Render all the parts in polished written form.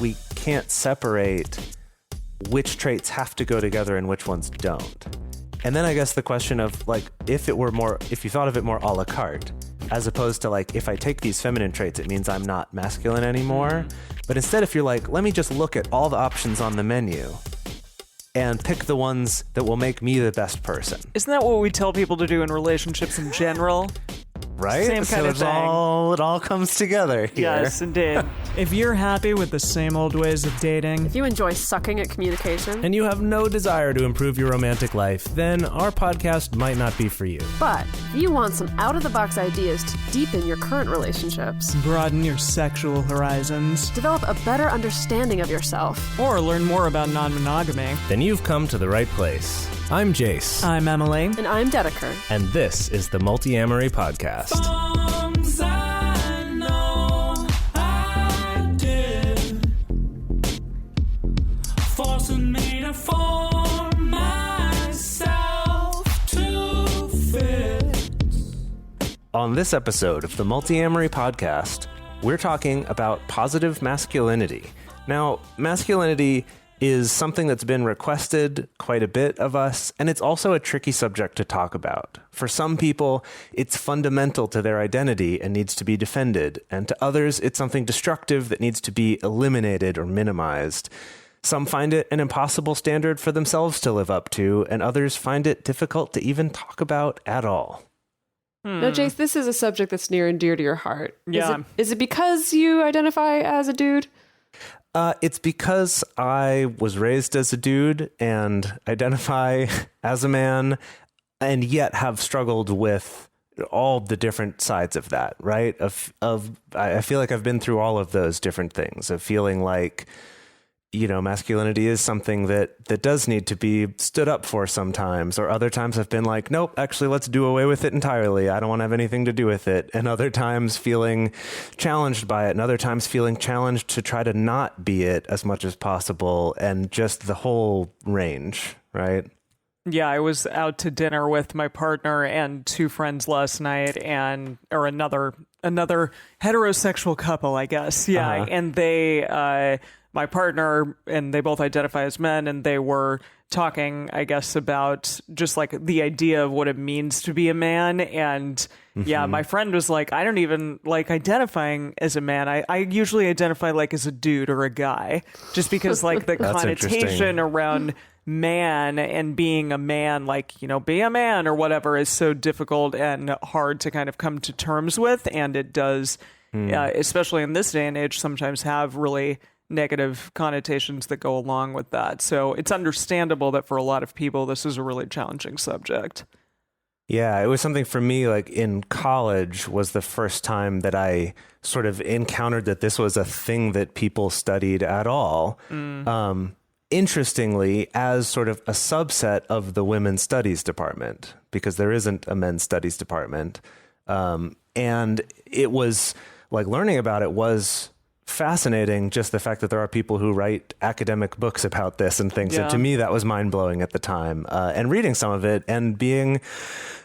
we can't separate which traits have to go together and which ones don't. And then I guess the question of like, if you thought of it more a la carte, as opposed to like, if I take these feminine traits, it means I'm not masculine anymore. But instead, if you're like, let me just look at all the options on the menu and pick the ones that will make me the best person. Isn't that what we tell people to do in relationships in general? Right? Same kind of thing. It all comes together here. Yes, indeed. If you're happy with the same old ways of dating, If you enjoy sucking at communication, and you have no desire to improve your romantic life, then our podcast might not be for you. but if you want some out-of-the-box ideas to deepen your current relationships, broaden your sexual horizons, develop a better understanding of yourself, or learn more about non-monogamy, Then you've come to the right place. I'm Jase, I'm Emily. and I'm Dedeker. and this is the Multiamory podcast. On this episode of the Multiamory podcast, we're talking about positive masculinity. Now, masculinity is something that's been requested quite a bit of us, and it's also a tricky subject to talk about. For some people, it's fundamental to their identity and needs to be defended, and to others, it's something destructive that needs to be eliminated or minimized. Some find it an impossible standard for themselves to live up to, and others find it difficult to even talk about at all. Now, Jase, this is a subject that's near and dear to your heart. Yeah. Is it because you identify as a dude? It's because I was raised as a dude and identify as a man, and yet have struggled with all the different sides of that, right? I feel like I've been through all of those different things of feeling like, you know, masculinity is something that does need to be stood up for sometimes, or other times I've been like, nope, actually, let's do away with it entirely. I don't want to have anything to do with it. And other times feeling challenged by it, and other times feeling challenged to try to not be it as much as possible, and just the whole range, right? Yeah, I was out to dinner with my partner and two friends last night, or another heterosexual couple, I guess. Yeah, and they, my partner, and they both identify as men, and they were talking, I guess, about just like the idea of what it means to be a man. And yeah, my friend was like, I don't even like identifying as a man. I usually identify like as a dude or a guy, just because like the connotation around man and being a man, like, you know, be a man or whatever, is so difficult and hard to kind of come to terms with. And it does, especially in this day and age, sometimes have really negative connotations that go along with that. So it's understandable that for a lot of people, this is a really challenging subject. Yeah, it was something for me, like in college was the first time that I sort of encountered that this was a thing that people studied at all. Interestingly, as sort of a subset of the women's studies department, because there isn't a men's studies department. And it was like learning about it was fascinating, just the fact that there are people who write academic books about this and things. Yeah. And to me, that was mind-blowing at the time. And reading some of it and being,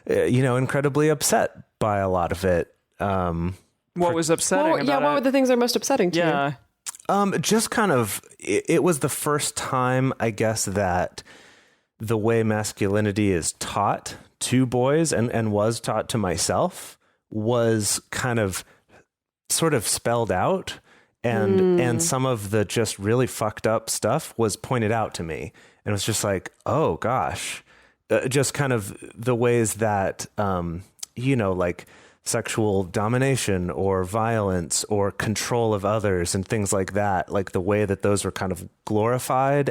incredibly upset by a lot of it. What was upsetting about it? What were the things that are most upsetting to you? Just kind of, it was the first time, I guess, that the way masculinity is taught to boys and was taught to myself was kind of sort of spelled out. And some of the just really fucked up stuff was pointed out to me. And it was just like, oh, gosh, just kind of the ways that, like sexual domination or violence or control of others and things like that, like the way that those were kind of glorified,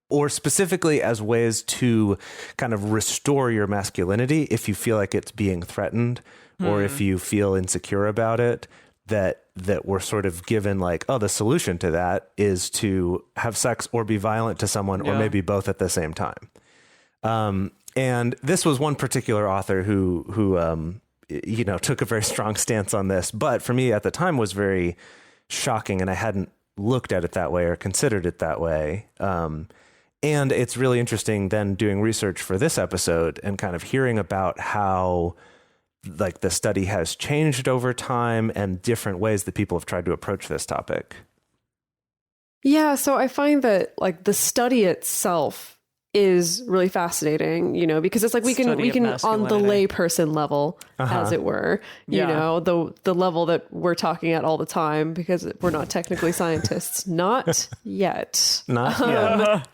or specifically as ways to kind of restore your masculinity if you feel like it's being threatened or if you feel insecure about it. That we're sort of given like, oh, the solution to that is to have sex or be violent to someone or maybe both at the same time. And this was one particular author who took a very strong stance on this, but for me at the time was very shocking, and I hadn't looked at it that way or considered it that way. And it's really interesting then doing research for this episode and kind of hearing about how like the study has changed over time and different ways that people have tried to approach this topic. Yeah, so I find that like the study itself is really fascinating, you know, because it's like we can on the layperson level, as it were, you know, the level that we're talking at all the time, because we're not technically scientists, not yet. Not yet.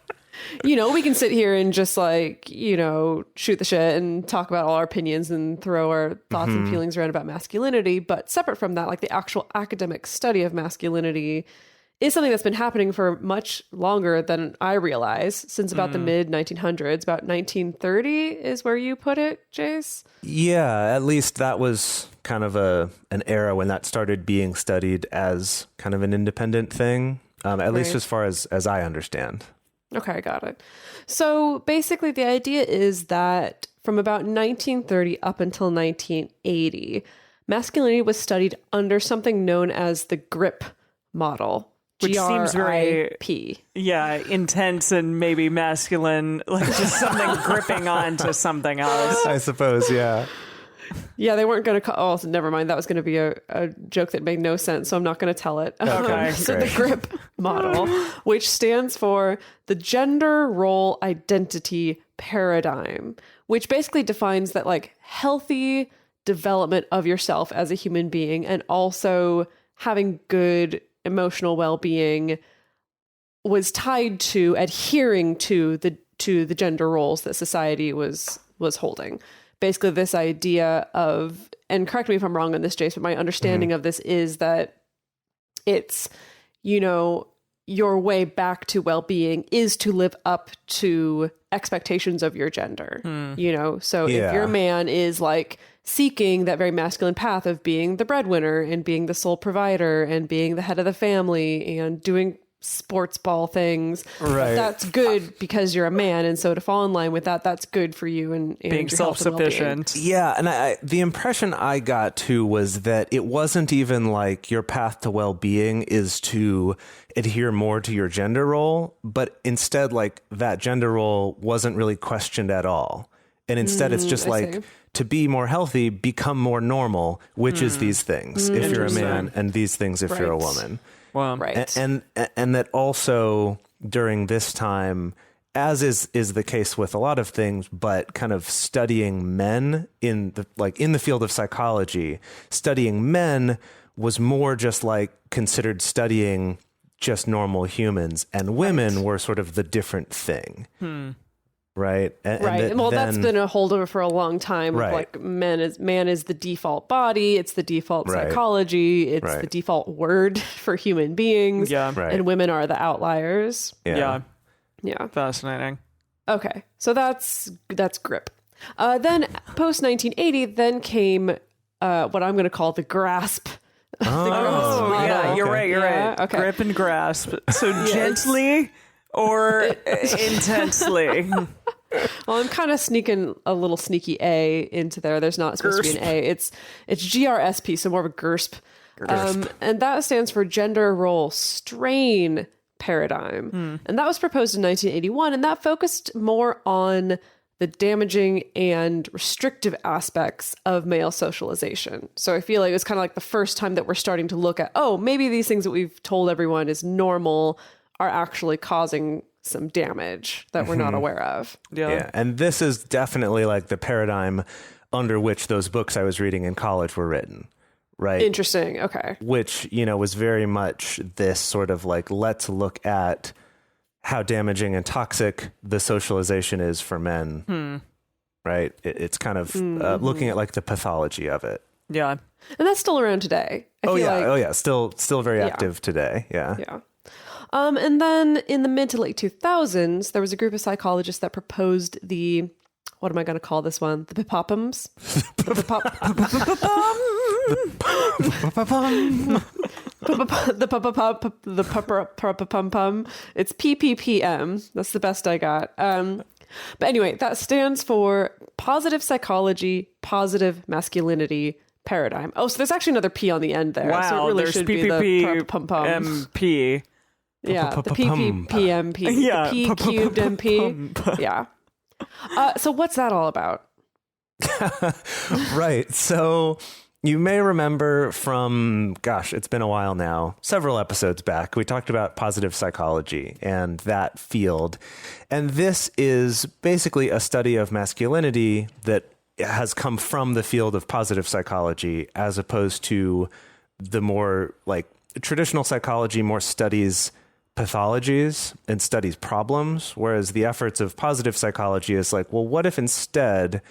You know, we can sit here and just like, you know, shoot the shit and talk about all our opinions and throw our thoughts and feelings around about masculinity. But separate from that, like the actual academic study of masculinity is something that's been happening for much longer than I realize, since about the mid 1900s. About 1930 is where you put it, Jase? Yeah, at least that was kind of an era when that started being studied as kind of an independent thing, at least as far as I understand. Okay, I got it. So basically the idea is that from about 1930 up until 1980, masculinity was studied under something known as the GRIP model. Which seems very, P. Yeah, intense and maybe masculine, like just something gripping onto something else. I suppose, yeah. Yeah, they weren't going to call... Oh, never mind. That was going to be a joke that made no sense, so I'm not going to tell it. Okay, so the GRIP model, which stands for the Gender Role Identity Paradigm, which basically defines that like healthy development of yourself as a human being and also having good emotional well-being was tied to adhering to the gender roles that society was holding. Basically this idea of, and correct me if I'm wrong on this, Jase, but my understanding of this is that it's, you know, your way back to well-being is to live up to expectations of your gender, you know? So if your man is like seeking that very masculine path of being the breadwinner and being the sole provider and being the head of the family and doing sports ball things, that's good because you're a man. And so to fall in line with that, that's good for you and being self-sufficient. Yeah. And the impression I got too was that it wasn't even like your path to well-being is to adhere more to your gender role, but instead like that gender role wasn't really questioned at all. And instead it's just like, to be more healthy, become more normal, which is these things if you're a man, and these things if you're a woman. Wow. Right. And that also during this time, as is the case with a lot of things, but kind of studying men in the field of psychology, studying men was more just like considered studying just normal humans, and women were sort of the different thing. Right. That's been a holdover for a long time. Right. Like man is the default body. It's the default psychology. It's the default word for human beings. Yeah. Right. And women are the outliers. Yeah. Fascinating. Okay. So that's GRIP. Then post 1980, then came what I'm going to call the GRASP. Yeah, you're right. Okay. Grip and grasp. So gently or intensely. Well, I'm kind of sneaking a little sneaky A into there. There's not supposed to be an A. It's GRSP, so more of a GERSP. And that stands for Gender Role Strain Paradigm. And that was proposed in 1981, and that focused more on the damaging and restrictive aspects of male socialization. So I feel like it was kind of like the first time that we're starting to look at, oh, maybe these things that we've told everyone is normal are actually causing some damage that we're not aware of. Yeah. And this is definitely like the paradigm under which those books I was reading in college were written. Right. Interesting. Okay. Which, was very much this sort of like, let's look at how damaging and toxic the socialization is for men. Right. It's kind of looking at like the pathology of it. Yeah. And that's still around today. I feel like, Still very active today. Yeah. Yeah. And then in the mid to late 2000s, there was a group of psychologists that proposed the, what am I going to call this one? The Pipopums? The It's PPPM. That's the best I got. But anyway, that stands for Positive Psychology, Positive Masculinity Paradigm. Oh, so there's actually another P on the end there. Wow, so it really there's should be the PPPMP. Yeah, the PPPMP. Yeah, the P cubed MP. Yeah. So what's that all about? Right. So You may remember from, gosh, it's been a while now, several episodes back, we talked about positive psychology and that field. And this is basically a study of masculinity that has come from the field of positive psychology, as opposed to the more like traditional psychology, more studies pathologies and studies problems, whereas the efforts of positive psychology is like, well, what if instead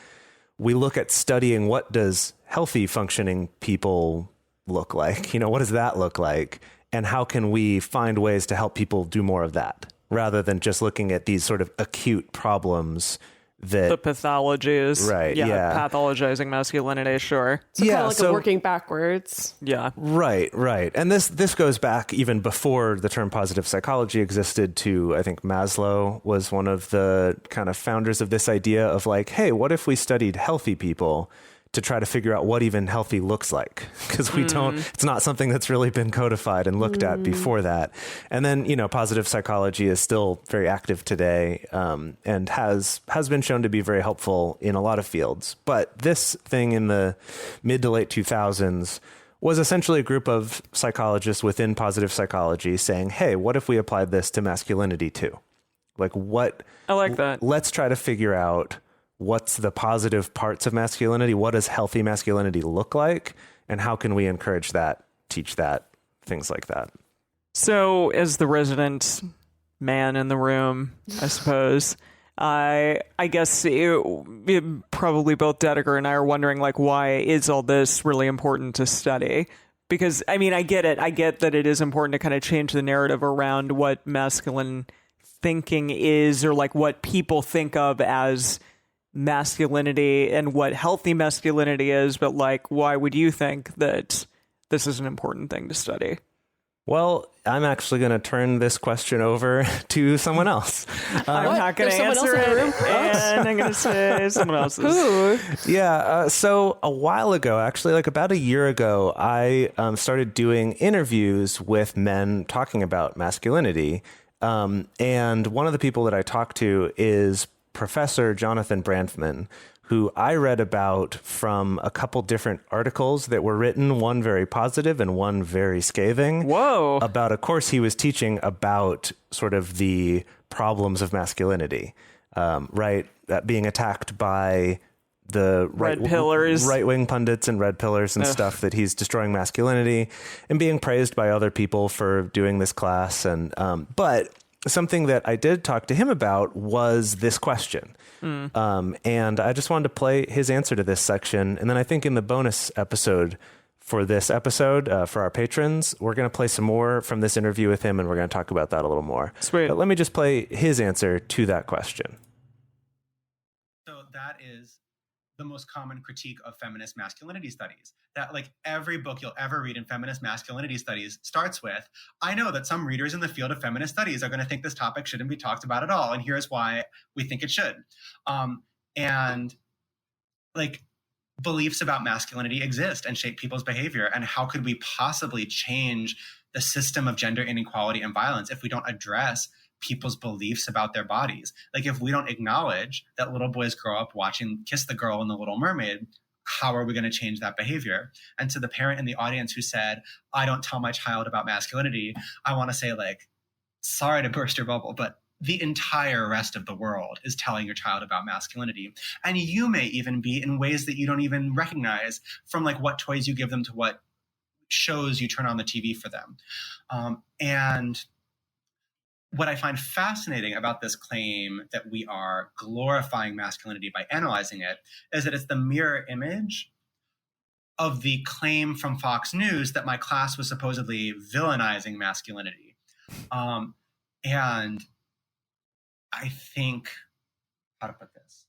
we look at studying what does healthy functioning people look like? You know, what does that look like? And how can we find ways to help people do more of that rather than just looking at these sort of acute problems that the pathology is right. Yeah. Pathologizing masculinity. Sure. So kind of like a working backwards. Yeah. Right. And this goes back even before the term positive psychology existed to, I think Maslow was one of the kind of founders of this idea of like, hey, what if we studied healthy people to try to figure out what even healthy looks like? Because we don't, it's not something that's really been codified and looked at before that. And then, you know, positive psychology is still very active today, and has been shown to be very helpful in a lot of fields. But this thing in the mid to late 2000s was essentially a group of psychologists within positive psychology saying, hey, what if we applied this to masculinity too? Like what? I like that. Let's try to figure out what's the positive parts of masculinity? What does healthy masculinity look like? And how can we encourage that, teach that, things like that? So as the resident man in the room, I suppose, I guess probably both Dedeker and I are wondering, like, why is all this really important to study? Because, I mean, I get it. I get that it is important to kind of change the narrative around what masculine thinking is, or like what people think of as masculinity and what healthy masculinity is, but like, why would you think that this is an important thing to study? Well, I'm actually going to turn this question over to someone else. I'm not going to answer it, and I'm going to say someone else's. Who? Yeah, so a while ago, actually, like about a year ago, I started doing interviews with men talking about masculinity. And one of the people that I talked to is Professor Jonathan Brandtman, who I read about from a couple different articles that were written, one very positive and one very scathing. Whoa. About a course he was teaching about sort of the problems of masculinity, right? Being attacked by the right-wing pundits and red pillars and stuff, that he's destroying masculinity, and being praised by other people for doing this class. And but something that I did talk to him about was this question. And I just wanted to play his answer to this section. And then I think in the bonus episode for this episode, for our patrons, we're going to play some more from this interview with him, and we're going to talk about that a little more. Sweet. But let me just play his answer to that question. So that is the most common critique of feminist masculinity studies, that like every book you'll ever read in feminist masculinity studies starts with, I know that some readers in the field of feminist studies are going to think this topic shouldn't be talked about at all, and here's why we think it should. And like, beliefs about masculinity exist and shape people's behavior, and how could we possibly change the system of gender inequality and violence if we don't address people's beliefs about their bodies? Like, if we don't acknowledge that little boys grow up watching Kiss the Girl and The Little Mermaid, how are we going to change that behavior? And to the parent in the audience who said, I don't tell my child about masculinity, I want to say, like, sorry to burst your bubble, but the entire rest of the world is telling your child about masculinity. And you may even be in ways that you don't even recognize, from like what toys you give them to what shows you turn on the TV for them. And what I find fascinating about this claim that we are glorifying masculinity by analyzing it is that it's the mirror image of the claim from Fox News that my class was supposedly villainizing masculinity. And I think, how to put this?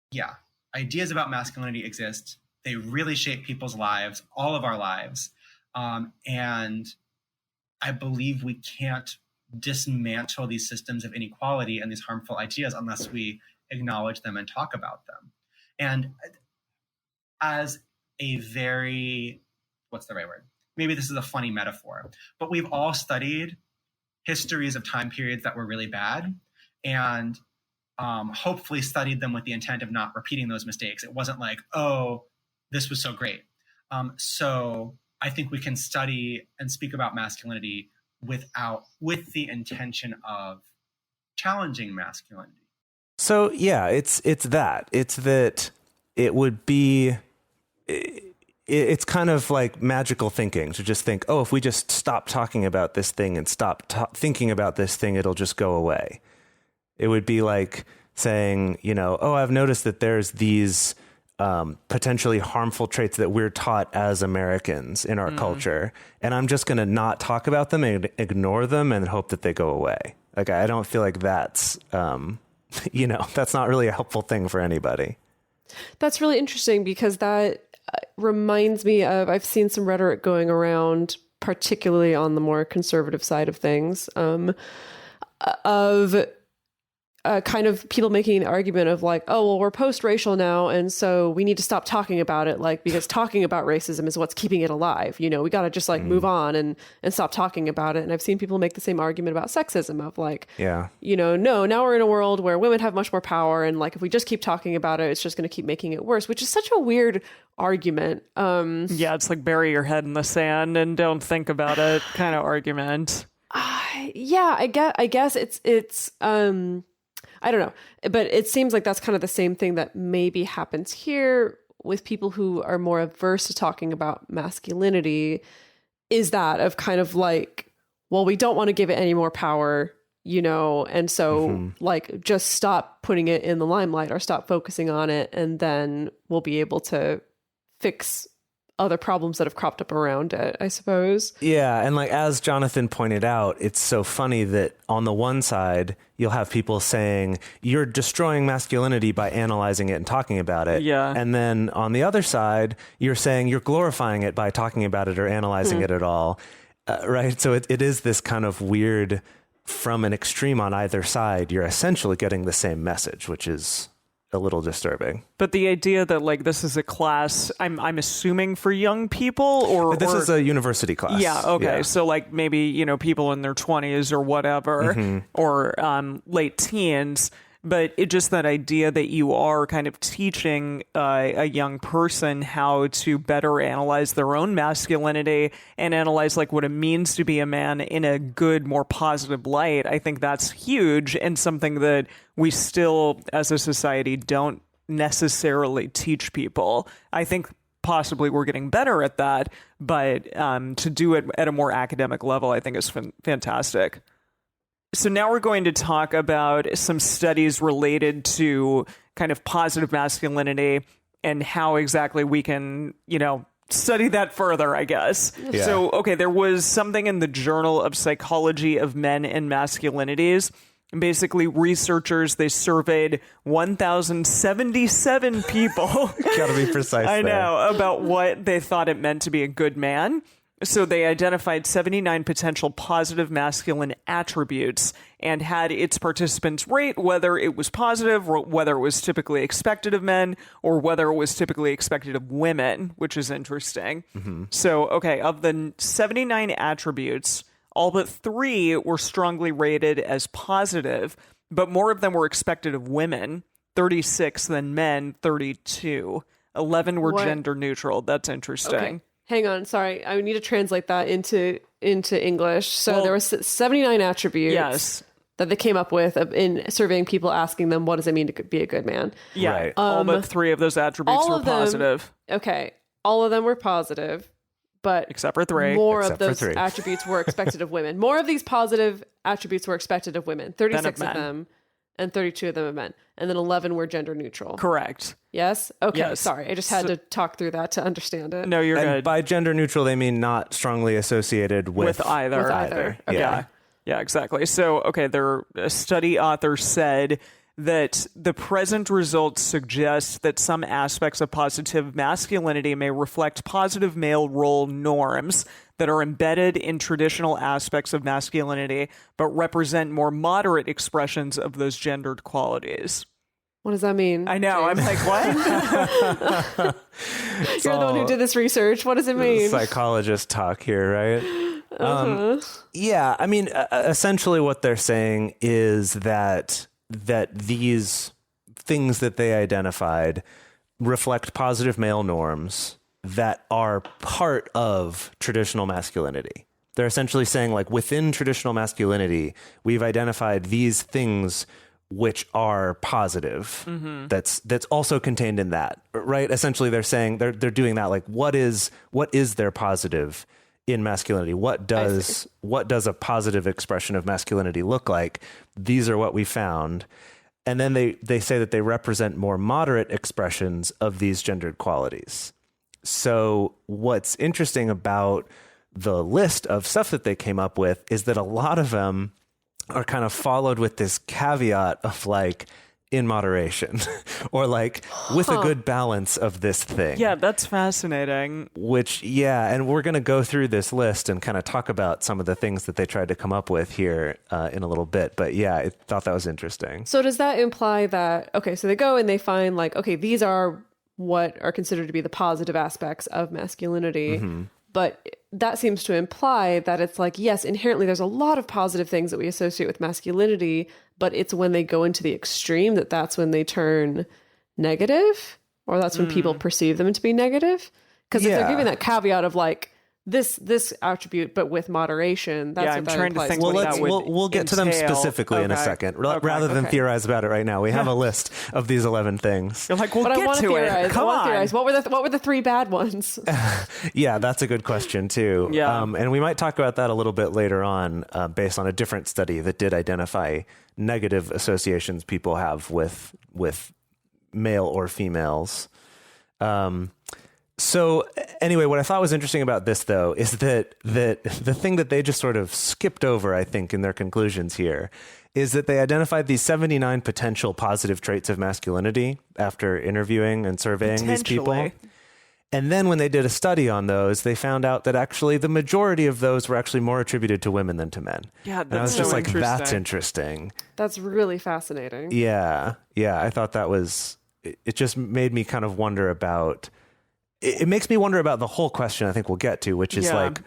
Yeah, ideas about masculinity exist. They really shape people's lives, all of our lives. And I believe we can't dismantle these systems of inequality and these harmful ideas unless we acknowledge them and talk about them. And as a very, what's the right word? Maybe this is a funny metaphor, but we've all studied histories of time periods that were really bad, and hopefully studied them with the intent of not repeating those mistakes. It wasn't like, oh, this was so great. So I think we can study and speak about masculinity with the intention of challenging masculinity. So yeah, it's that it would be, it's kind of like magical thinking to just think, oh, if we just stop talking about this thing and stop thinking about this thing, it'll just go away. It would be like saying, oh, I've noticed that there's these potentially harmful traits that we're taught as Americans in our culture, and I'm just going to not talk about them and ignore them and hope that they go away. Like, I don't feel like that's, that's not really a helpful thing for anybody. That's really interesting because that reminds me of, I've seen some rhetoric going around, particularly on the more conservative side of things, of kind of people making an argument of like, oh, well, we're post-racial now, and so we need to stop talking about it, like, because talking about racism is what's keeping it alive. We got to just like move on and stop talking about it. And I've seen people make the same argument about sexism of like, no, now we're in a world where women have much more power, and like if we just keep talking about it, it's just going to keep making it worse, which is such a weird argument. Yeah, it's like bury your head in the sand and don't think about it kind of argument. Yeah, I guess it's I don't know, but it seems like that's kind of the same thing that maybe happens here with people who are more averse to talking about masculinity, is that of kind of like, well, we don't want to give it any more power, and so like just stop putting it in the limelight or stop focusing on it, and then we'll be able to fix other problems that have cropped up around it, I suppose. Yeah. And like, as Jonathan pointed out, it's so funny that on the one side, you'll have people saying you're destroying masculinity by analyzing it and talking about it. Yeah. And then on the other side, you're saying you're glorifying it by talking about it or analyzing it at all. Right. So it is this kind of weird, from an extreme on either side, you're essentially getting the same message, which is a little disturbing. But the idea that like this is a class, I'm assuming for young people, or this is a university class. Yeah. Okay. Yeah. So like maybe people in their 20s or whatever, or late teens. But it just that idea that you are kind of teaching a young person how to better analyze their own masculinity and analyze like what it means to be a man in a good, more positive light. I think that's huge, and something that we still, as a society, don't necessarily teach people. I think possibly we're getting better at that, but to do it at a more academic level, I think is fantastic. So now we're going to talk about some studies related to kind of positive masculinity and how exactly we can, study that further, I guess. Yeah. So, okay, there was something in the Journal of Psychology of Men and Masculinities. Basically, researchers, they surveyed 1,077 people. Gotta be precise. I know, about what they thought it meant to be a good man. So they identified 79 potential positive masculine attributes and had its participants rate whether it was positive, or whether it was typically expected of men, or whether it was typically expected of women, which is interesting. So, okay, of the 79 attributes, all but 3 were strongly rated as positive, but more of them were expected of women, 36 than men, 32. 11 were gender neutral. That's interesting. Okay. Hang on, sorry. I need to translate that into English. So there were 79 attributes that they came up with in surveying people, asking them, what does it mean to be a good man? Yeah, right. All but 3 of those attributes were positive. Okay, all of them were positive, but except for 3. More of those attributes were expected of women. More of these positive attributes were expected of women. 36 of them, and 32 of them of men. And then 11 were gender neutral. Correct. Yes? Okay, yes. Sorry. I just had to talk through that to understand it. No, you're good. By gender neutral, they mean not strongly associated with either. With either. Okay. Yeah, exactly. So, okay, a study author said that the present results suggest that some aspects of positive masculinity may reflect positive male role norms that are embedded in traditional aspects of masculinity, but represent more moderate expressions of those gendered qualities. What does that mean? I know. James? I'm like, what? You're the one who did this research. What does it mean? Psychologist talk here, right? Yeah, I mean, essentially what they're saying is that these things that they identified reflect positive male norms that are part of traditional masculinity. They're essentially saying, like, within traditional masculinity, we've identified these things which are positive. That's also contained in that, right? Essentially, they're saying they're doing that. Like, what is their positive in masculinity? What does a positive expression of masculinity look like? These are what we found. And then they say that they represent more moderate expressions of these gendered qualities. So what's interesting about the list of stuff that they came up with is that a lot of them are kind of followed with this caveat of like, in moderation, or like with a good balance of this thing. Yeah, that's fascinating. Which, yeah, and we're going to go through this list and kind of talk about some of the things that they tried to come up with here in a little bit. But yeah, I thought that was interesting. So does that imply that, okay, so they go and they find like, okay, these are what are considered to be the positive aspects of masculinity. But that seems to imply that it's like, yes, inherently there's a lot of positive things that we associate with masculinity, but it's when they go into the extreme that's when they turn negative, or that's when people perceive them to be negative. Because if they're giving that caveat of like this attribute, but with moderation, that's what I'm that trying implies. to think Well, what that would we'll get to them entail. specifically in a second, rather than theorize about it right now. We have a list of these 11 things. You're like, well, But I get want to to theorize. it. Come on. What were the three bad ones? Yeah, that's a good question too. Yeah. And we might talk about that a little bit later on, based on a different study that did identify negative associations people have with male or females. So anyway, what I thought was interesting about this, though, is that the thing that they just sort of skipped over, I think, in their conclusions here, is that they identified these 79 potential positive traits of masculinity after interviewing and surveying these people. And then when they did a study on those, they found out that actually the majority of those were actually more attributed to women than to men. Yeah, and I was that's just so like, interesting. that's interesting. That's really fascinating. Yeah. I thought that was, it just made me kind of wonder about, it makes me wonder about the whole question I think we'll get to, which is like,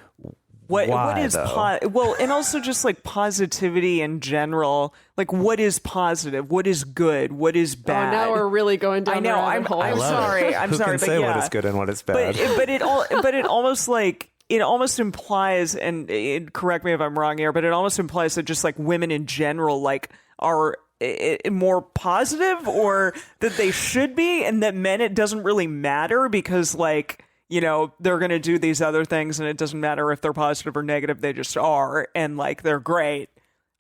what is though? well, and also just like positivity in general. Like, what is positive? What is good? What is bad? Oh, now we're really going down I know. the rabbit hole. I'm sorry. I'm Who sorry. can but say yeah. what is good and what is bad? But it almost like it almost implies, and correct me if I'm wrong here, but it almost implies that just like women in general like are more positive, or that they should be, and that men, it doesn't really matter because like, you know, they're going to do these other things and it doesn't matter if they're positive or negative, they just are, and like they're great.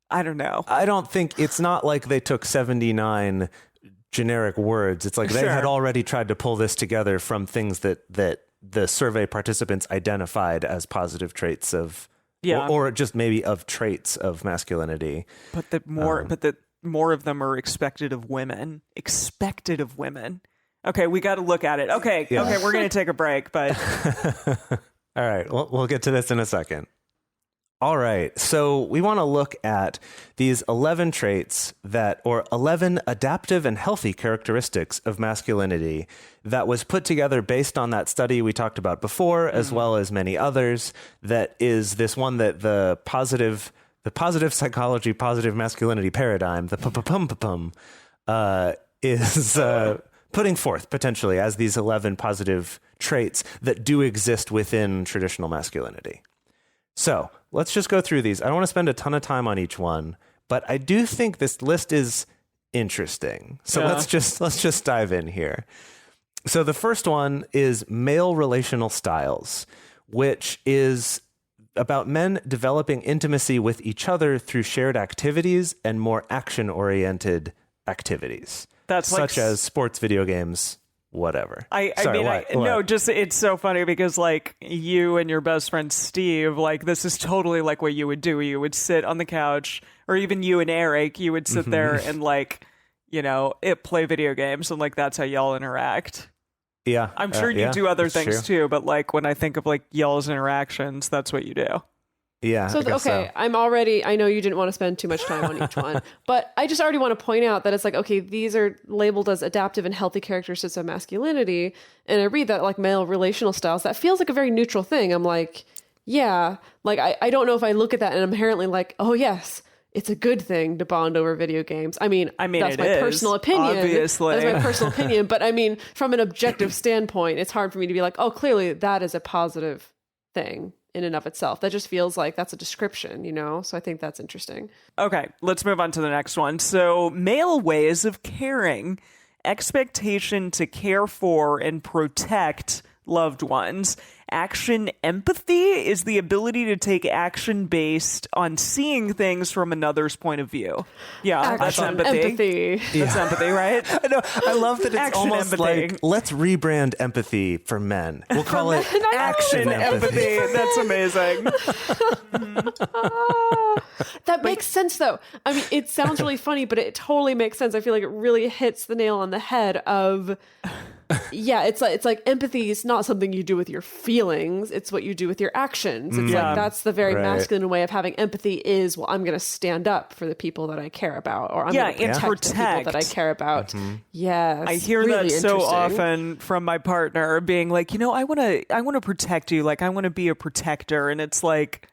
I don't know. I don't think, it's not like they took 79 generic words. It's like they had already tried to pull this together from things that the survey participants identified as positive traits of, or just maybe of traits of masculinity. But the more of them are expected of women. Okay, we got to look at it. Okay, we're going to take a break, but all right, we'll get to this in a second. All right, so we want to look at these 11 traits or 11 adaptive and healthy characteristics of masculinity that was put together based on that study we talked about before, as well as many others. That is this one that the positive psychology, positive masculinity paradigm, the is putting forth potentially as these 11 positive traits that do exist within traditional masculinity. So let's just go through these. I don't want to spend a ton of time on each one, but I do think this list is interesting. So let's just dive in here. So the first one is male relational styles, which is about men developing intimacy with each other through shared activities and more action-oriented activities. That's such as sports, video games, whatever. No, just it's so funny because like you and your best friend Steve, like this is totally like what you would do. You would sit on the couch, or even you and Eric, you would sit there and like, you know, play video games, and like that's how y'all interact. Yeah, I'm sure you do other things too, but like when I think of like y'all's interactions, that's what you do. Yeah. So, okay, I know you didn't want to spend too much time on each one, but I just already want to point out that it's like, okay, these are labeled as adaptive and healthy characteristics of masculinity. And I read that like male relational styles, that feels like a very neutral thing. I'm like, yeah, like I don't know if I look at that and I'm inherently like, oh yes, it's a good thing to bond over video games. I mean that's my personal opinion. Obviously. That's my personal opinion. But I mean, from an objective standpoint, it's hard for me to be like, oh, clearly that is a positive thing in and of itself. That just feels like that's a description, you know? So I think that's interesting. Okay, let's move on to the next one. So, male ways of caring, expectation to care for and protect loved ones. Action empathy is the ability to take action based on seeing things from another's point of view. Yeah, that's empathy. That's empathy, right? I know. I love that it's Action almost empathy. like, let's rebrand empathy for men. We'll call it action empathy. That's amazing. That makes sense, though. I mean, it sounds really funny, but it totally makes sense. I feel like it really hits the nail on the head of... Yeah, it's like empathy is not something you do with your feelings. It's what you do with your actions. It's like that's the very masculine way of having empathy is, well, I'm going to stand up for the people that I care about, or I'm going to protect the people that I care about. Yes, I hear really that so often from my partner being like, you know, I want to protect you. Like, I want to be a protector. And it's like,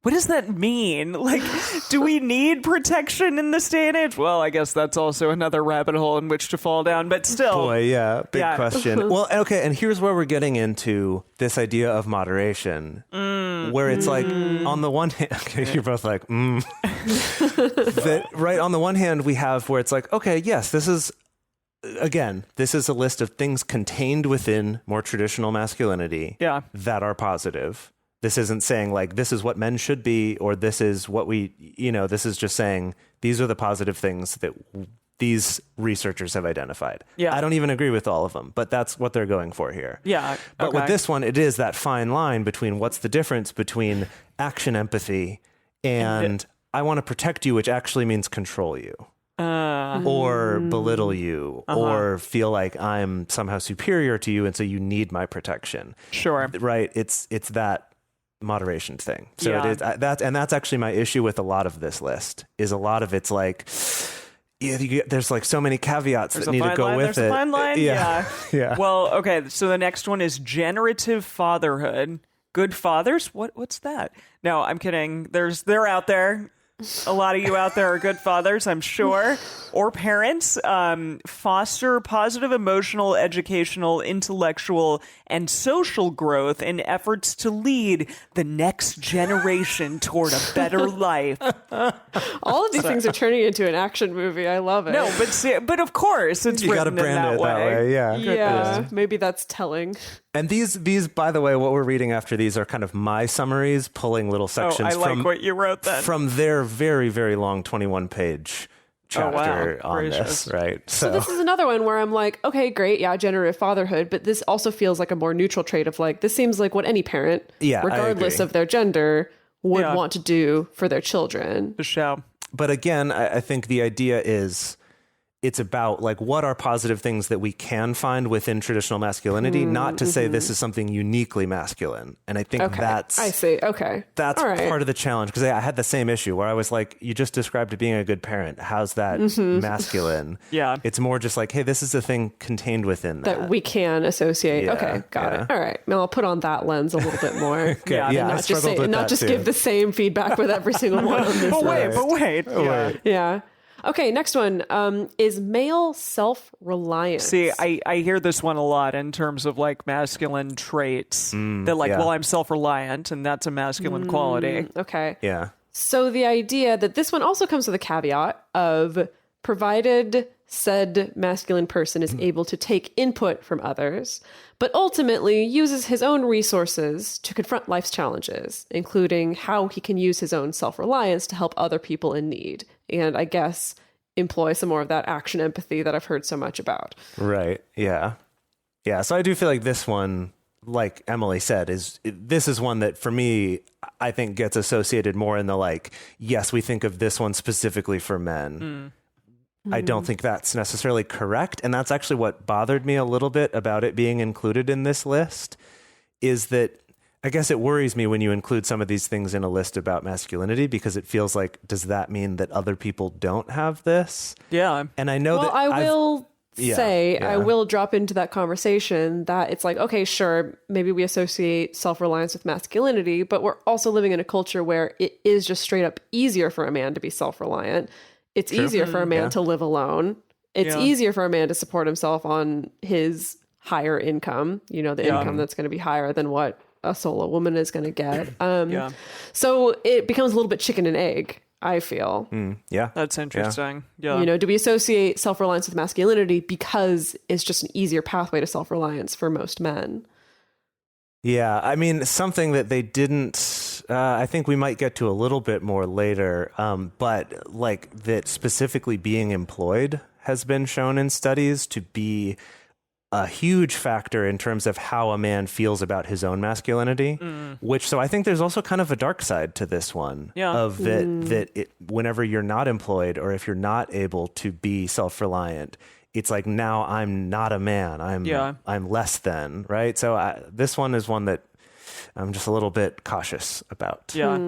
what does that mean? Like, do we need protection in this day and age? Well, I guess that's also another rabbit hole in which to fall down, but still. Boy, yeah, big question. Well, okay, and here's where we're getting into this idea of moderation, where it's like, on the one hand, okay, you're both like, that, right, on the one hand, we have where it's like, okay, yes, this is a list of things contained within more traditional masculinity that are positive. This isn't saying like, this is what men should be, or this is what this is just saying, these are the positive things that these researchers have identified. Yeah. I don't even agree with all of them, but that's what they're going for here. Yeah. But with this one, it is that fine line between what's the difference between action empathy and I want to protect you, which actually means control you. Or belittle you, or feel like I'm somehow superior to you, and so you need my protection. Sure. Right. It's that moderation thing. So it is that's actually my issue with a lot of this list. Is a lot of it's like, there's like so many caveats that need to go with it. There's a fine line. Yeah. Well, okay. So the next one is generative fatherhood. Good fathers. What's that? No, I'm kidding. They're out there. A lot of you out there are good fathers, I'm sure, or parents. Foster positive emotional, educational, intellectual, and social growth in efforts to lead the next generation toward a better life. All of these things are turning into an action movie. I love it. No, but of course, it's you got to written brand in it that way. Yeah. Yeah, maybe that's telling. And these, by the way, what we're reading after these are kind of my summaries, pulling little sections from what you wrote then. From their very, very long 21-page chapter on this, right? So this is another one where I'm like, okay, great, yeah, generative fatherhood, but this also feels like a more neutral trait of like, this seems like what any parent, regardless of their gender, would want to do for their children. The show. But again, I think the idea is, it's about like what are positive things that we can find within traditional masculinity, not to say this is something uniquely masculine. And I think that's that's part of the challenge, because I had the same issue where I was like, you just described being a good parent. How's that masculine? Yeah. It's more just like, hey, this is a thing contained within that we can associate. Got it. All right. Now I'll put on that lens a little bit more. And not just give the same feedback with every single one on this. But wait. Yeah. Okay, next one is male self-reliance. See, I hear this one a lot in terms of like masculine traits. That like, well, I'm self-reliant, and that's a masculine quality. Okay. Yeah. So the idea that this one also comes with a caveat of provided said masculine person is able to take input from others, but ultimately uses his own resources to confront life's challenges, including how he can use his own self-reliance to help other people in need. And I guess employ some more of that action empathy that I've heard so much about. Right. Yeah. Yeah. So I do feel like this one, like Emily said, this is one that for me, I think gets associated more in the like, yes, we think of this one specifically for men. I don't think that's necessarily correct. And that's actually what bothered me a little bit about it being included in this list, is that I guess it worries me when you include some of these things in a list about masculinity, because it feels like, does that mean that other people don't have this? Yeah. And I know that I will say, Yeah. I will drop into that conversation that it's like, okay, sure, maybe we associate self-reliance with masculinity, but we're also living in a culture where it is just straight up easier for a man to be self-reliant. It's easier for a man to live alone. It's easier for a man to support himself on his higher income, the income that's going to be higher than what a solo woman is going to get. So it becomes a little bit chicken and egg, I feel. Yeah. That's interesting. Yeah. Do we associate self-reliance with masculinity because it's just an easier pathway to self-reliance for most men? Yeah. I mean, something that they didn't, I think we might get to a little bit more later, but like that specifically being employed has been shown in studies to be a huge factor in terms of how a man feels about his own masculinity, so I think there's also kind of a dark side to this one of that whenever you're not employed or if you're not able to be self-reliant, it's like, now I'm not a man. I'm less than, right? So this one is one that I'm just a little bit cautious about. Yeah.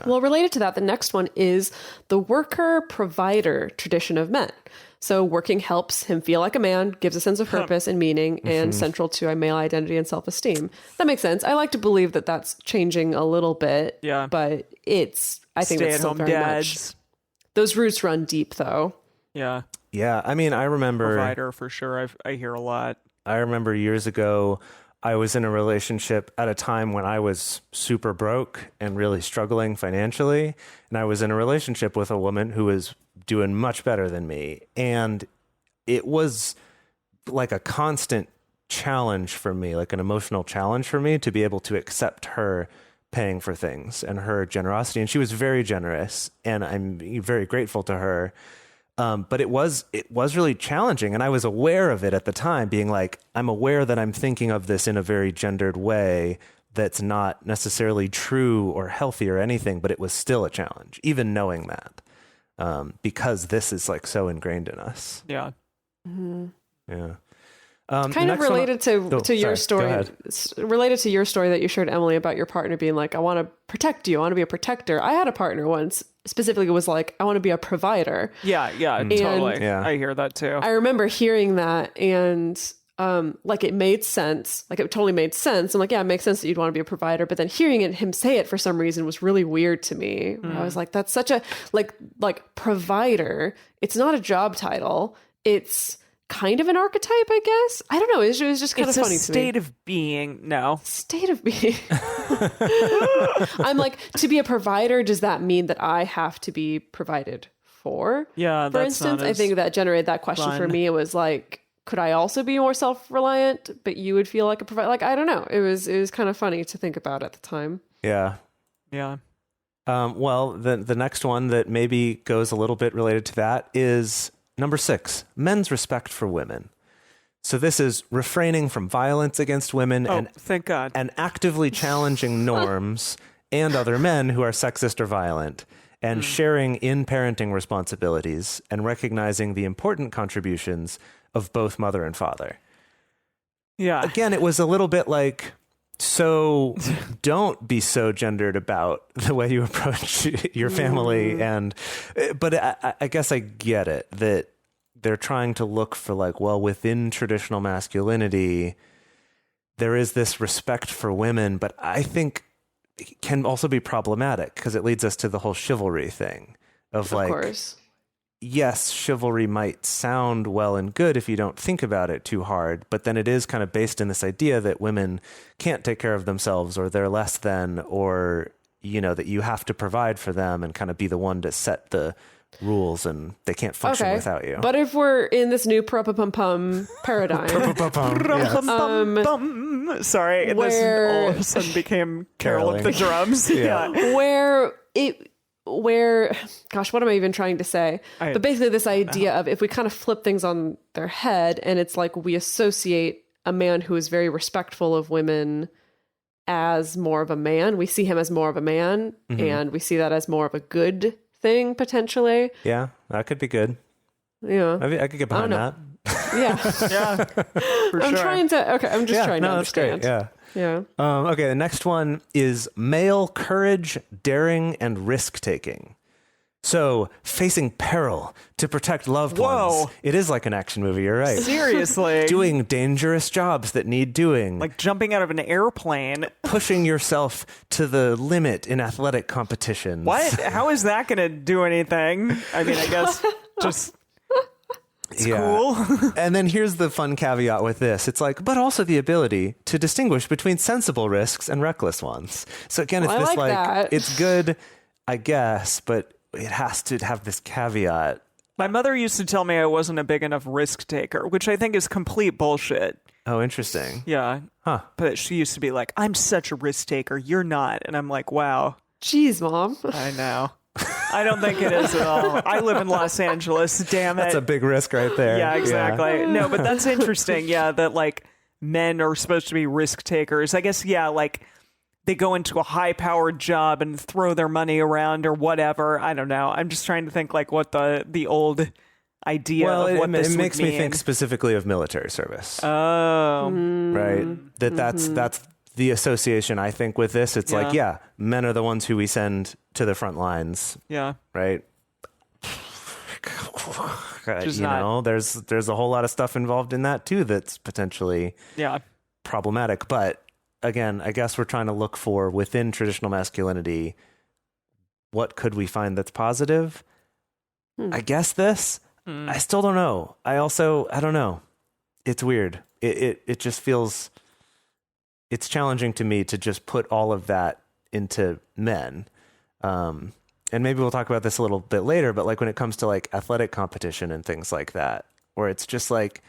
Well, related to that, the next one is the worker-provider tradition of men. So working helps him feel like a man, gives a sense of purpose and meaning, and central to a male identity and self-esteem. That makes sense. I like to believe that that's changing a little bit. Yeah. But I think it's still very much. Those roots run deep, though. Yeah. Yeah. I mean, I remember... Provider, for sure. I hear a lot. I remember years ago, I was in a relationship at a time when I was super broke and really struggling financially. And I was in a relationship with a woman who was doing much better than me. And it was like a constant challenge for me, like an emotional challenge for me to be able to accept her paying for things and her generosity. And she was very generous and I'm very grateful to her. But it was really challenging. And I was aware of it at the time, being like, I'm aware that I'm thinking of this in a very gendered way that's not necessarily true or healthy or anything, but it was still a challenge, even knowing that. Because this is like so ingrained in us. Yeah. Mm-hmm. Yeah. Kind of related to your story, related to your story that you shared, Emily, about your partner being like, I want to protect you. I want to be a protector. I had a partner once specifically was like, I want to be a provider. Yeah. Totally. Yeah. I hear that too. I remember hearing that and like it made sense. Like it totally made sense. I'm like, yeah, it makes sense that you'd want to be a provider. But then hearing him say it for some reason was really weird to me. I was like, that's such a like provider. It's not a job title. It's kind of an archetype, I guess. I don't know. It was just kind of funny to me. It's a state of being. No. State of being. I'm like, to be a provider, does that mean that I have to be provided for? Yeah. For instance, I think that generated that question for me. It was like, could I also be more self-reliant, but you would feel like a provider? Like, I don't know. It was kind of funny to think about at the time. Yeah. Yeah. Well, the next one that maybe goes a little bit related to that is number 6, men's respect for women. So this is refraining from violence against women thank God. And actively challenging norms and other men who are sexist or violent, and sharing in parenting responsibilities and recognizing the important contributions of both mother and father. Yeah. Again, it was a little bit like, so don't be so gendered about the way you approach your family. But I guess I get it that they're trying to look for like, well, within traditional masculinity, there is this respect for women, but I think it can also be problematic because it leads us to the whole chivalry thing of like, course. Yes, chivalry might sound well and good if you don't think about it too hard, but then it is kind of based in this idea that women can't take care of themselves or they're less than, or, that you have to provide for them and kind of be the one to set the rules and they can't function without you. But if we're in this new pum paradigm, sorry, this all of a sudden became Carol of the Drums. Gosh, what am I even trying to say? But basically this idea of if we kind of flip things on their head and it's like we associate a man who is very respectful of women as more of a man. We see him as more of a man and we see that as more of a good thing potentially. Yeah, that could be good. Yeah. I could get behind that. Yeah. Yeah. For I'm sure. trying to understand. That's great. Yeah. Okay, the next one is male courage, daring, and risk-taking. So, facing peril to protect loved Whoa. ones. It is like an action movie, you're right. Seriously. Doing dangerous jobs that need doing. Like jumping out of an airplane. Pushing yourself to the limit in athletic competitions. What? How is that going to do anything? I mean, I guess just... It's cool. And then here's the fun caveat with this. It's like, but also the ability to distinguish between sensible risks and reckless ones. So again, it's this like it's good, I guess, but it has to have this caveat. My mother used to tell me I wasn't a big enough risk taker, which I think is complete bullshit. Oh, interesting. Yeah. Huh. But she used to be like, I'm such a risk taker. You're not. And I'm like, wow. Jeez, Mom. I know. I don't think it is at all. I live in Los Angeles. Damn it. That's a big risk right there. Yeah, exactly. No, but that's interesting. Yeah, that like men are supposed to be risk takers. I guess, yeah, like they go into a high-powered job and throw their money around or whatever. I don't know. I'm just trying to think like what the old idea of what this it makes would mean. me think specifically of military service. Oh. Right? That's the association I think with this. It's like, yeah, men are the ones who we send to the front lines. Yeah. Right? You know, there's a whole lot of stuff involved in that too that's potentially problematic. But again, I guess we're trying to look for within traditional masculinity, what could we find that's positive? I guess this. I still don't know. I don't know. It's weird. It just feels, it's challenging to me to just put all of that into men. And maybe we'll talk about this a little bit later, but like when it comes to like athletic competition and things like that, where it's just like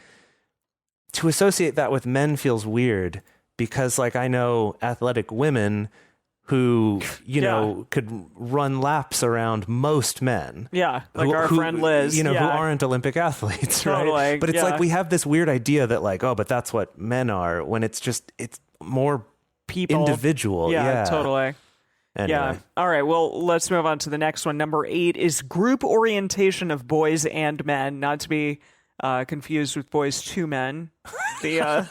to associate that with men feels weird because like I know athletic women who, you know, could run laps around most men. Yeah. Like our friend Liz. You know, who aren't Olympic athletes, totally, right? But it's like we have this weird idea that like, oh, but that's what men are when it's more people. Individual. Yeah, totally. Anyway. Yeah. All right. Well, let's move on to the next one. Number 8 is group orientation of boys and men, not to be confused with Boys to Men, the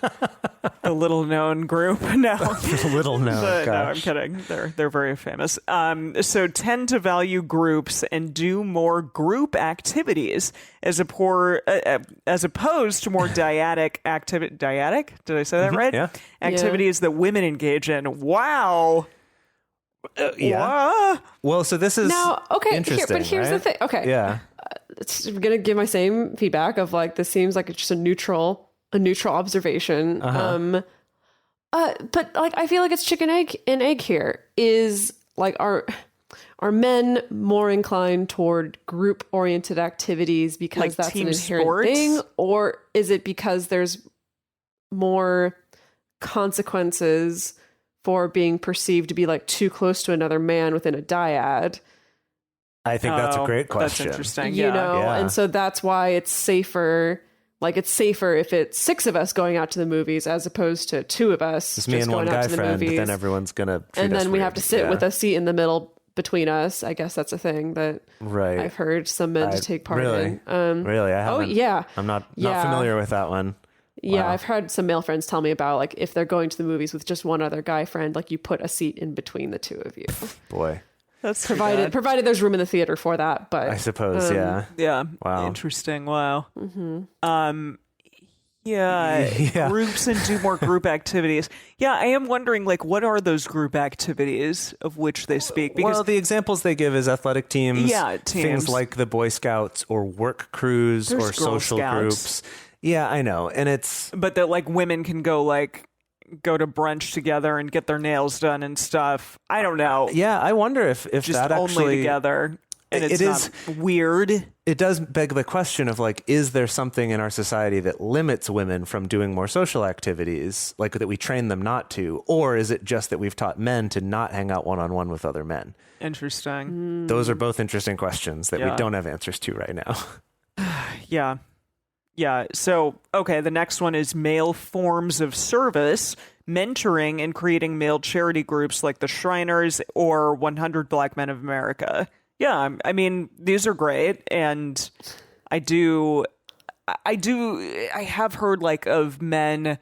little known group. No, little known. No, I'm kidding. They're very famous. So tend to value groups and do more group activities as opposed to more dyadic activity. Dyadic? Did I say that right? Yeah. Activities that women engage in. Wow. Well, so this is now okay. Here's the thing. Okay. Yeah. I'm gonna give my same feedback of like this seems like it's just a neutral observation. But like I feel like it's chicken and egg here. Is like are men more inclined toward group oriented activities because like that's team an inherent sports? thing, or is it because there's more consequences for being perceived to be like too close to another man within a dyad? I think that's a great question. That's interesting. You know, and so that's why it's safer. Like it's safer if it's 6 of us going out to the movies as opposed to 2 of us just me and one guy friend. Then everyone's gonna treat and us then we weird. have to sit with a seat in the middle between us. I guess that's a thing that I've heard some men to take part in. Really, I haven't. Oh yeah, I'm not familiar with that one. Yeah, Wow. I've had some male friends tell me about like if they're going to the movies with just one other guy friend, like you put a seat in between the 2 of you. Boy, that's provided there's room in the theater for that. But I suppose, yeah. Wow, interesting. Wow. Mm-hmm. Yeah, groups and do more group activities. Yeah, I am wondering, like, what are those group activities of which they speak? Because the examples they give is athletic teams, things like the Boy Scouts or work crews or social groups. Yeah, I know, and but that like women can go to brunch together and get their nails done and stuff. I don't know. Yeah, I wonder if just that actually only together. And it's not weird. It does beg the question of like, is there something in our society that limits women from doing more social activities, like that we train them not to, or is it just that we've taught men to not hang out one-on-one with other men? Interesting. Those are both interesting questions that we don't have answers to right now. Yeah. So, okay, the next one is male forms of service, mentoring and creating male charity groups like the Shriners or 100 Black Men of America. Yeah, I mean, these are great, and I have heard like of men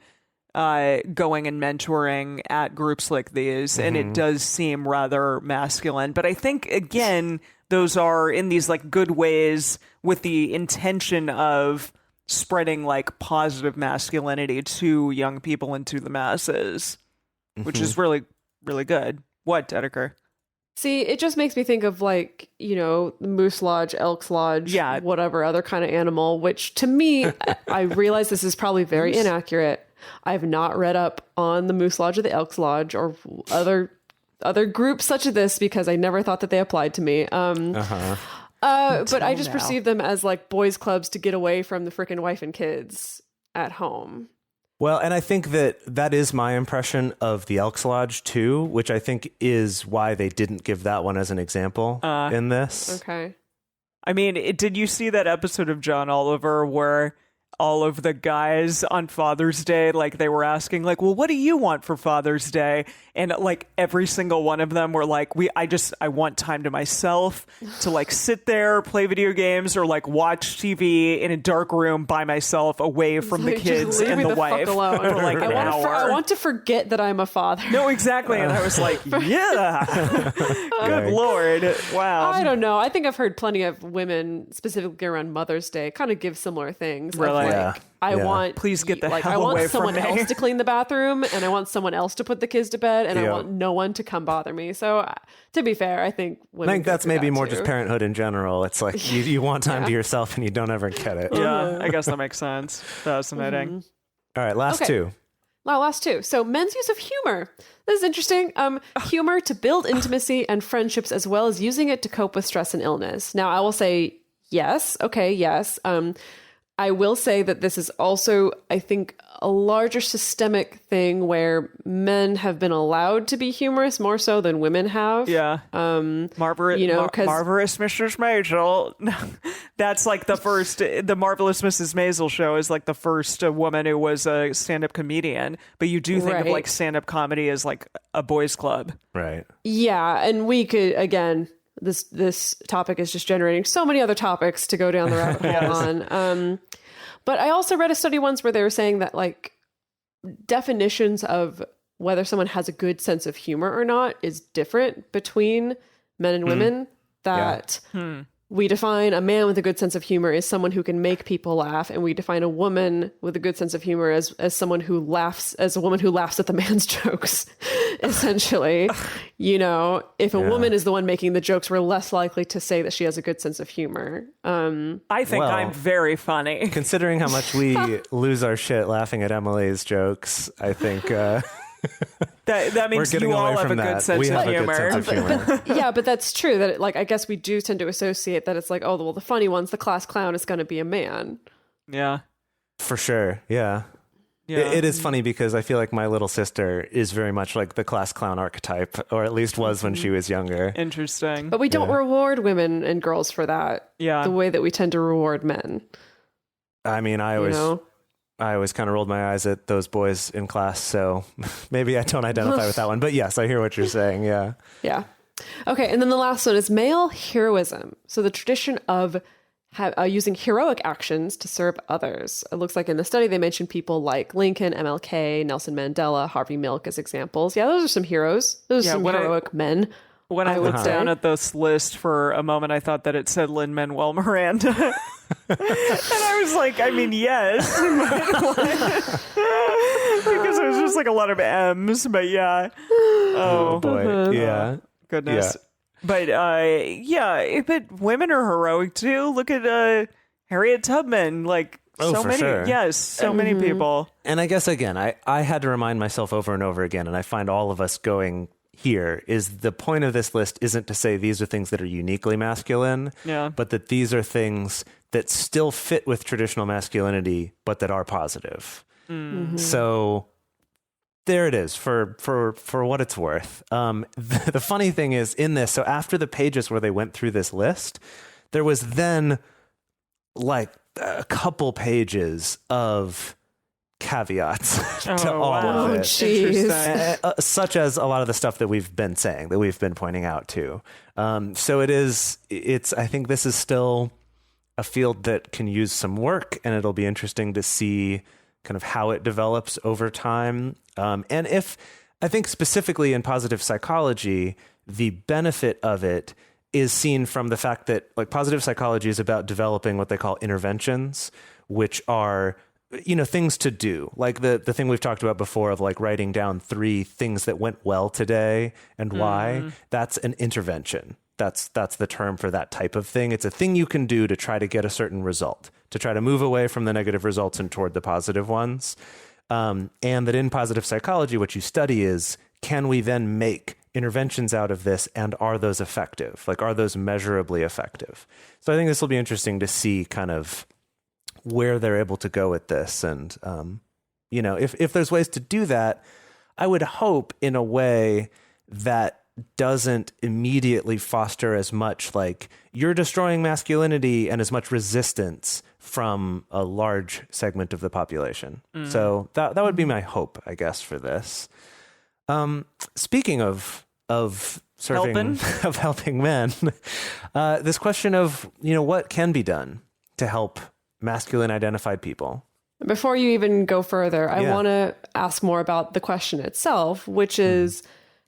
going and mentoring at groups like these, and it does seem rather masculine. But I think again, those are in these like good ways with the intention of spreading like positive masculinity to young people and to the masses, which is really, really good. What, Dedeker? See, it just makes me think of like, the Moose Lodge, Elks Lodge, whatever other kind of animal, which to me, I realize this is probably very inaccurate. I've not read up on the Moose Lodge or the Elks Lodge or other groups such as this because I never thought that they applied to me. But I just perceive them as like boys clubs to get away from the frickin' wife and kids at home. Well, and I think that is my impression of the Elks Lodge too, which I think is why they didn't give that one as an example in this. Okay. I mean, did you see that episode of John Oliver where all of the guys on Father's Day, like they were asking like, well, what do you want for Father's Day? And like every single one of them were like, I want time to myself to like sit there, play video games or like watch TV in a dark room by myself away from the kids and the wife. For like an hour. I want to forget that I'm a father. No, exactly. And I was like, yeah, good Lord. Wow. I don't know. I think I've heard plenty of women specifically around Mother's Day kind of give similar things. Really? I want please get the like hell I want away someone from me. else to clean the bathroom and I want someone else to put the kids to bed and I want no one to come bother me. So to be fair, I think women I think that's maybe more too. just parenthood in general. It's like you want time to yourself and you don't ever get it. Yeah, I guess that makes sense. Fascinating. All right, last two. Last two. So men's use of humor. This is interesting. Humor to build intimacy and friendships as well as using it to cope with stress and illness. Now I will say yes. Okay, yes. I will say that this is also, I think, a larger systemic thing where men have been allowed to be humorous more so than women have. Yeah. Marvelous Mrs. Maisel. That's like the first, the Marvelous Mrs. Maisel show is like the first woman who was a stand-up comedian. But you do think of like stand-up comedy as like a boys' club. Right. Yeah. And we could, again, this topic is just generating so many other topics to go down the rabbit hole on. But I also read a study once where they were saying that like definitions of whether someone has a good sense of humor or not is different between men and women. That we define a man with a good sense of humor as someone who can make people laugh, and we define a woman with a good sense of humor as someone who laughs, as a woman who laughs at the man's jokes. Essentially, if a woman is the one making the jokes, we're less likely to say that she has a good sense of humor. I think I'm very funny. Considering how much we lose our shit laughing at Emily's jokes, I think that means you all have a good sense of humor. But that's true. That I guess we do tend to associate that it's like, oh, well, the funny ones, the class clown is going to be a man. Yeah, for sure. Yeah. It is funny because I feel like my little sister is very much like the class clown archetype, or at least was when she was younger. Interesting. But we don't reward women and girls for that. Yeah, the way that we tend to reward men. I mean, I always kind of rolled my eyes at those boys in class, so maybe I don't identify with that one. But yes, I hear what you're saying. Yeah. Yeah. Okay, and then the last one is male heroism. So the tradition of using heroic actions to serve others. It looks like in the study they mentioned people like Lincoln, MLK, Nelson Mandela, Harvey Milk as examples. Yeah, those are some heroes. Those are some heroic men. When I looked down at this list for a moment, I thought that it said Lin-Manuel Miranda. And I was like, I mean, yes. Because it was just like a lot of M's, but yeah. Oh boy. Yeah. Goodness. Yeah. But but women are heroic too. Look at Harriet Tubman. Like so many, sure. Yes, so many people. And I guess again, I had to remind myself over and over again, and I find all of us going here is the point of this list isn't to say these are things that are uniquely masculine, but that these are things that still fit with traditional masculinity, but that are positive. Mm-hmm. So there it is for what it's worth. The funny thing is in this, so after the pages where they went through this list, there was then like a couple pages of caveats to all of it. Such as a lot of the stuff that we've been saying, that we've been pointing out too. So it's, I think this is still a field that can use some work, and it'll be interesting to see kind of how it develops over time. And if I think specifically in positive psychology, the benefit of it is seen from the fact that like positive psychology is about developing what they call interventions, which are, you know, things to do. Like the thing we've talked about before of like writing down 3 things that went well today and why. That's an intervention. That's the term for that type of thing. It's a thing you can do to try to get a certain result, to try to move away from the negative results and toward the positive ones. And that in positive psychology, what you study is, can we then make interventions out of this, and are those effective? Like, are those measurably effective? So I think this will be interesting to see kind of where they're able to go with this. And, you know, if there's ways to do that, I would hope in a way that doesn't immediately foster as much like you're destroying masculinity and as much resistance from a large segment of the population. So that would be my hope, I guess, for this. Speaking of serving, of helping men, this question of, you know, what can be done to help masculine identified people? Before you even go further, I want to ask more about the question itself, which is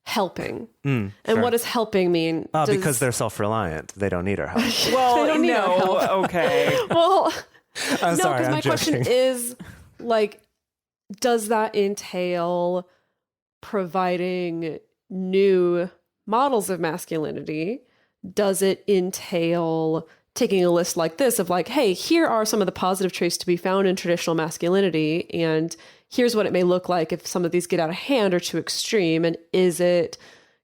helping. And what does helping mean? Because they're self-reliant. They don't need our help. Well, They don't need our help. okay. Well, I'm no, sorry, because I'm my question joking. is, like, does that entail providing new models of masculinity? Does it entail taking a list like this of like, hey, here are some of the positive traits to be found in traditional masculinity, and here's what it may look like if some of these get out of hand or too extreme? And is it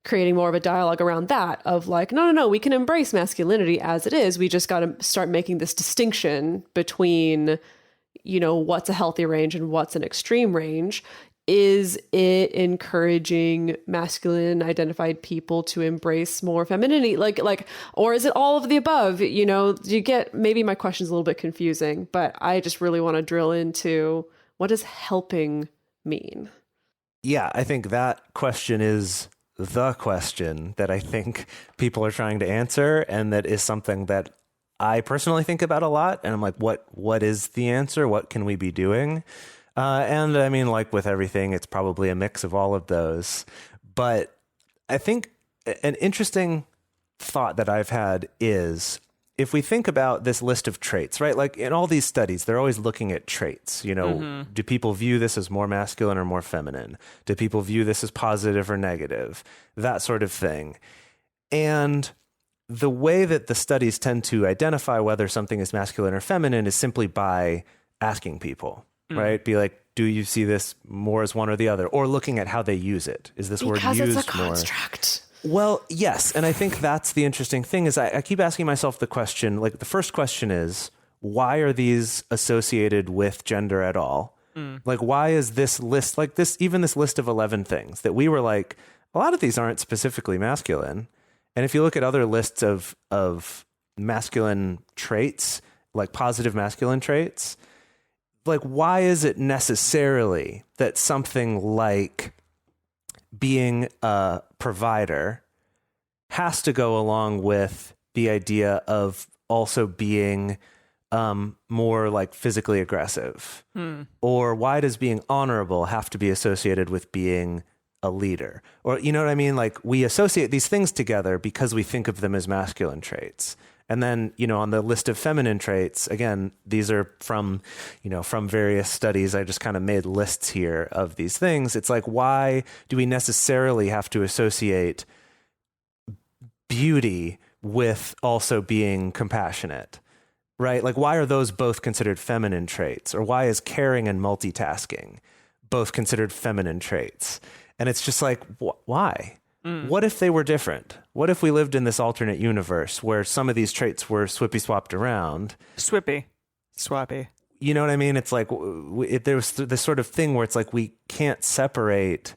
creating more of a dialogue around that of like, no, we can embrace masculinity as it is. We just got to start making this distinction between, you know, what's a healthy range and what's an extreme range. Is it encouraging masculine identified people to embrace more femininity? Like, or is it all of the above? You know, you get, maybe my question's a little bit confusing, but I just really want to drill into what does helping mean? Yeah, I think that question is the question that I think people are trying to answer, and that is something that I personally think about a lot. And I'm like, what is the answer? What can we be doing? And I mean, like with everything, it's probably a mix of all of those. But I think an interesting thought that I've had is, if we think about this list of traits, right? Like in all these studies, they're always looking at traits. You know, do people view this as more masculine or more feminine? Do people view this as positive or negative? That sort of thing. And the way that the studies tend to identify whether something is masculine or feminine is simply by asking people, right? Be like, do you see this more as one or the other? Or looking at how they use it. Is this word used more? Because it's a construct. Well, yes. And I think that's the interesting thing is I keep asking myself the question, like the first question is, why are these associated with gender at all? Like, why is this list like this, even this list of 11 things that we were like, a lot of these aren't specifically masculine. And if you look at other lists of masculine traits, like positive masculine traits, like, why is it necessarily that something like being a provider has to go along with the idea of also being more like physically aggressive? Or why does being honorable have to be associated with being a leader? Or, you know what I mean? Like, we associate these things together because we think of them as masculine traits. And then, you know, on the list of feminine traits, again, these are from, you know, from various studies. I just kind of made lists here of these things. It's like, why do we necessarily have to associate beauty with also being compassionate, right? Like, why are those both considered feminine traits? Or why is caring and multitasking both considered feminine traits? And it's just like, why? What if they were different? What if we lived in this alternate universe where some of these traits were swippy swapped around? Swappy. You know what I mean? It's like there's this sort of thing where it's like we can't separate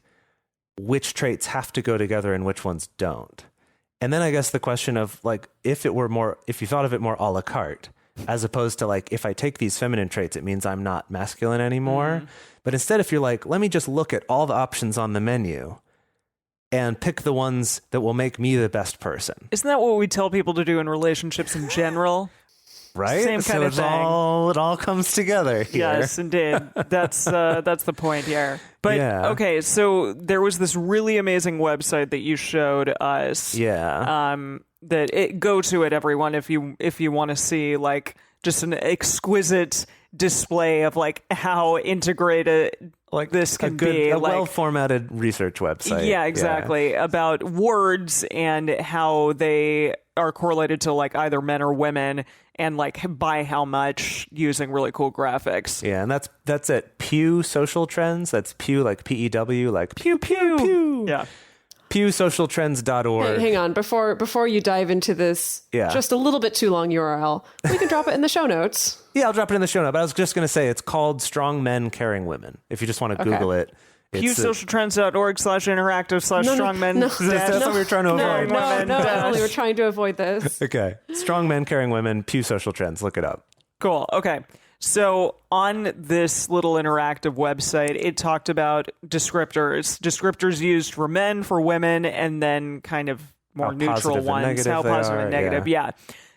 which traits have to go together and which ones don't. And then I guess the question of like, if you thought of it more a la carte, as opposed to like, if I take these feminine traits, it means I'm not masculine anymore. But instead, if you're like, let me just look at all the options on the menu and pick the ones that will make me the best person. Isn't that what we tell people to do in relationships in general? Right? Same kind of thing. It all comes together here. Yes, indeed. That's the point here. But okay, so there was this really amazing website that you showed us. Yeah. go to it, everyone, if you want to see like just an exquisite display of like how integrated like this can be. A well-formatted research website. Yeah, exactly. Yeah. About words and how they are correlated to like either men or women and like by how much, using really cool graphics. Yeah, and that's at Pew Social Trends. That's Pew like P-E-W, like pew pew pew. Yeah. pewsocialtrends.org. Hang on, before you dive into this, just a little bit too long URL, we can drop it in the show notes. Yeah, I'll drop it in the show notes. But I was just going to say it's called Strong Men Caring Women. If you just want to Google it. pewsocialtrends.org/interactive/strongmen. That's what we were trying to avoid. No, we were trying to avoid this. Okay. Strong Men Caring Women, Pew Social Trends. Look it up. Cool. Okay. So on this little interactive website, it talked about descriptors used for men, for women, and then kind of more neutral ones, how positive and negative. Yeah.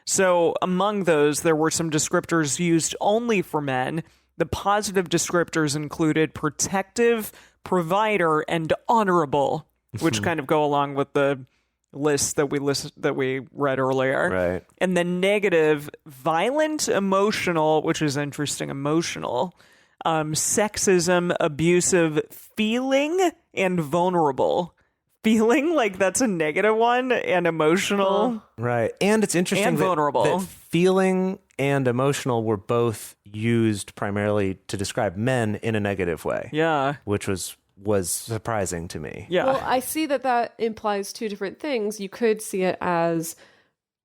So among those, there were some descriptors used only for men. The positive descriptors included protective, provider, and honorable, which kind of go along with the list that we read earlier. Right. And then negative, violent, emotional, which is interesting, emotional, sexism, abusive, feeling, and vulnerable. Feeling like that's a negative one, and emotional. Right. And it's interesting and vulnerable. That feeling and emotional were both used primarily to describe men in a negative way. Yeah. Which was surprising to me. Yeah. Well, I see that implies two different things. You could see it as,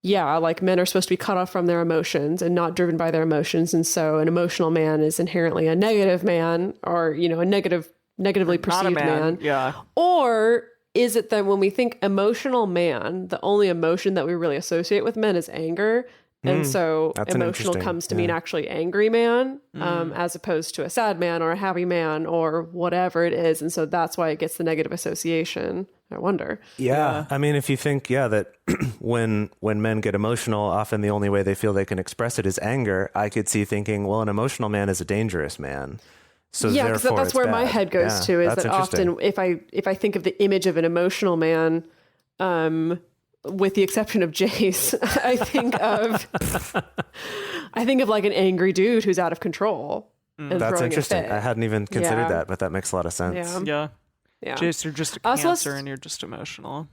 like men are supposed to be cut off from their emotions and not driven by their emotions. And so an emotional man is inherently a negative man, or, a negatively perceived man. Yeah. Or is it that when we think emotional man, the only emotion that we really associate with men is anger? And so emotional comes to mean actually angry man, as opposed to a sad man or a happy man or whatever it is. And so that's why it gets the negative association. I wonder. Yeah. I mean, if you think, that when men get emotional, often the only way they feel they can express it is anger. I could see thinking, well, an emotional man is a dangerous man. So because that's where my head goes to, is that often if I think of the image of an emotional man, with the exception of Jase, I think of like an angry dude who's out of control. And that's interesting. A fit. I hadn't even considered that, but that makes a lot of sense. Yeah. Jase, you're just a Cancer and you're just emotional.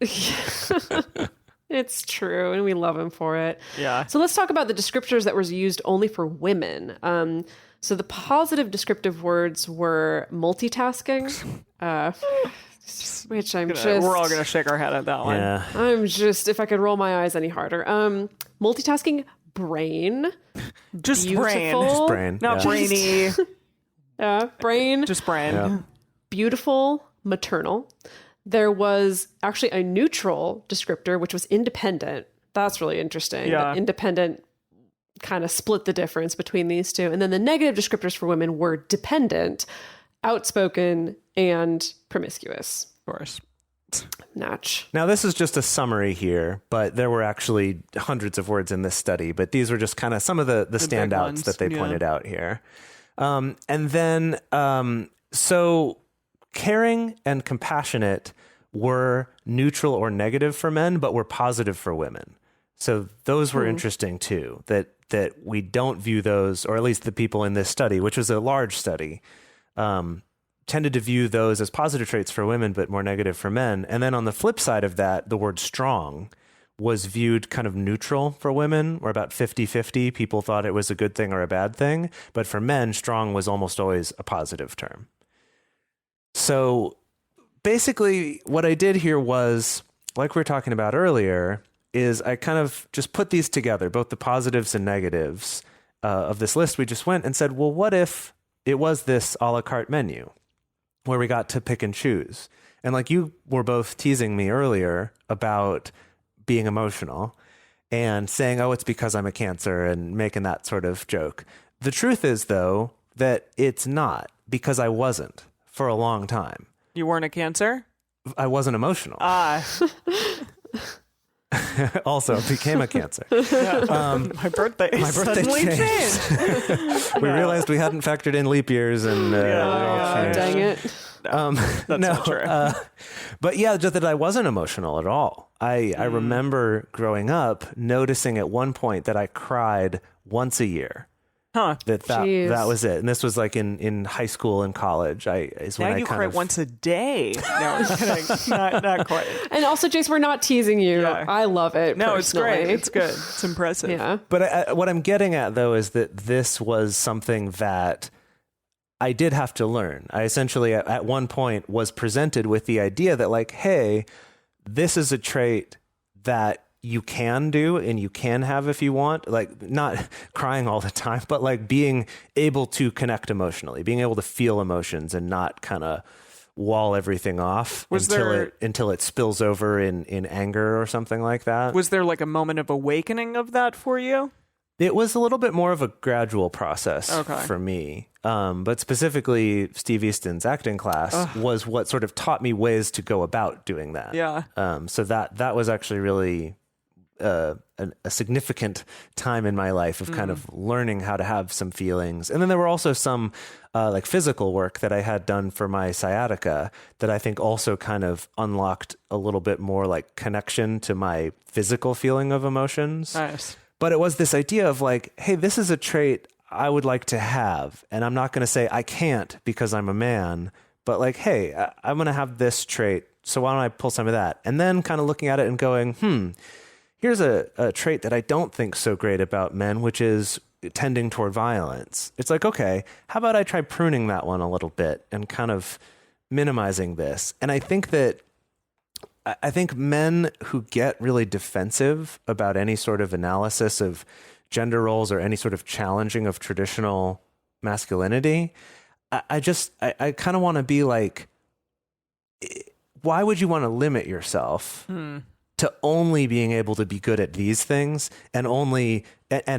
It's true, and we love him for it. Yeah. So let's talk about the descriptors that was used only for women. So the positive descriptive words were multitasking, which we're all going to shake our head at that one. Yeah. If I could roll my eyes any harder. Multitasking, brain. Just beautiful, Just brain. Not brainy. Brain. Just brain. Yeah. Beautiful, maternal. There was actually a neutral descriptor, which was independent. That's really interesting. Yeah. Independent kind of split the difference between these two. And then the negative descriptors for women were dependent, outspoken, and promiscuous. Of course. Natch. Now, this is just a summary here, but there were actually hundreds of words in this study, but these were just kind of some of the standouts that they pointed out here. And then, so caring and compassionate were neutral or negative for men, but were positive for women. So those were interesting too, that we don't view those, or at least the people in this study, which was a large study, tended to view those as positive traits for women, but more negative for men. And then on the flip side of that, the word strong was viewed kind of neutral for women, or about 50-50. People thought it was a good thing or a bad thing. But for men, strong was almost always a positive term. So basically what I did here was, like we were talking about earlier, is I kind of just put these together, both the positives and negatives of this list. We just went and said, well, what if it was this a la carte menu where we got to pick and choose? And like you were both teasing me earlier about being emotional and saying, oh, it's because I'm a Cancer, and making that sort of joke. The truth is, though, that it's not, because I wasn't for a long time. You weren't a Cancer? I wasn't emotional. Also became a Cancer. My birthday suddenly changed. We realized we hadn't factored in leap years, and dang it. That's not true. But yeah, just that I wasn't emotional at all. I remember growing up noticing at one point that I cried once a year. Huh. That was it. And this was like in high school and college. Now you cry once a day. No, I'm kidding. Not quite. And also, Jase, we're not teasing you. Yeah. I love it. No, personally. it's great. It's good. It's impressive. Yeah. But what I'm getting at, though, is that this was something that I did have to learn. I essentially, at one point, was presented with the idea that, like, hey, this is a trait that you can do and you can have if you want, like not crying all the time, but like being able to connect emotionally, being able to feel emotions and not kind of wall everything off until it spills over in anger or something like that. Was there like a moment of awakening of that for you? It was a little bit more of a gradual process for me. But specifically, Steve Easton's acting class was what sort of taught me ways to go about doing that. Yeah. So that was actually really a significant time in my life of kind of learning how to have some feelings. And then there were also some like physical work that I had done for my sciatica that I think also kind of unlocked a little bit more like connection to my physical feeling of emotions. Nice. But it was this idea of like, hey, this is a trait I would like to have. And I'm not going to say I can't because I'm a man, but like, hey, I'm going to have this trait. So why don't I pull some of that? And then kind of looking at it and going, here's a trait that I don't think so great about men, which is tending toward violence. It's like, okay, how about I try pruning that one a little bit and kind of minimizing this? And I think men who get really defensive about any sort of analysis of gender roles or any sort of challenging of traditional masculinity, I kind of want to be like, why would you want to limit yourself to only being able to be good at these things and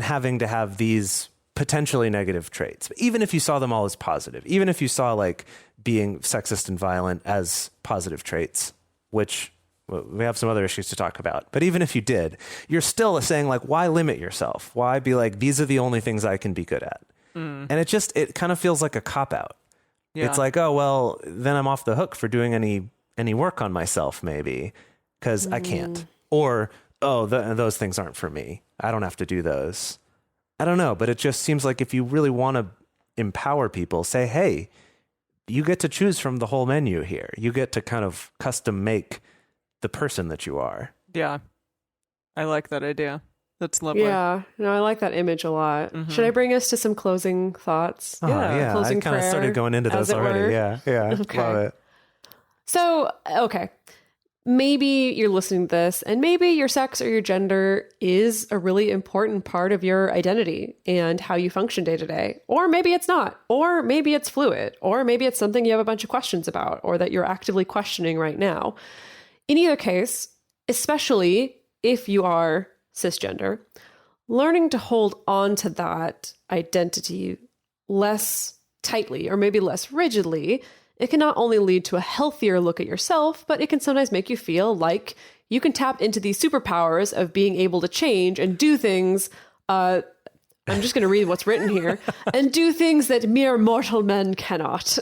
having to have these potentially negative traits, even if you saw them all as positive, even if you saw like being sexist and violent as positive traits, which we have some other issues to talk about. But even if you did, you're still saying like, why limit yourself? Why be like, these are the only things I can be good at? And it kind of feels like a cop out. Yeah. It's like, oh, well, then I'm off the hook for doing any work on myself, maybe. Because I can't. Or, those things aren't for me. I don't have to do those. I don't know, but it just seems like if you really want to empower people, say, hey, you get to choose from the whole menu here. You get to kind of custom make the person that you are. Yeah. I like that idea. That's lovely. Yeah. No, I like that image a lot. Should I bring us to some closing thoughts? Yeah. Closing I kind of started going into those already. Were. Yeah. Okay. Love it. So, okay. Maybe you're listening to this and maybe your sex or your gender is a really important part of your identity and how you function day to day. Or maybe it's not. Or maybe it's fluid. Or maybe it's something you have a bunch of questions about or that you're actively questioning right now. In either case, especially if you are cisgender, learning to hold on to that identity less tightly or maybe less rigidly, it can not only lead to a healthier look at yourself, but it can sometimes make you feel like you can tap into these superpowers of being able to change and do things. I'm just going to read what's written here and do things that mere mortal men cannot.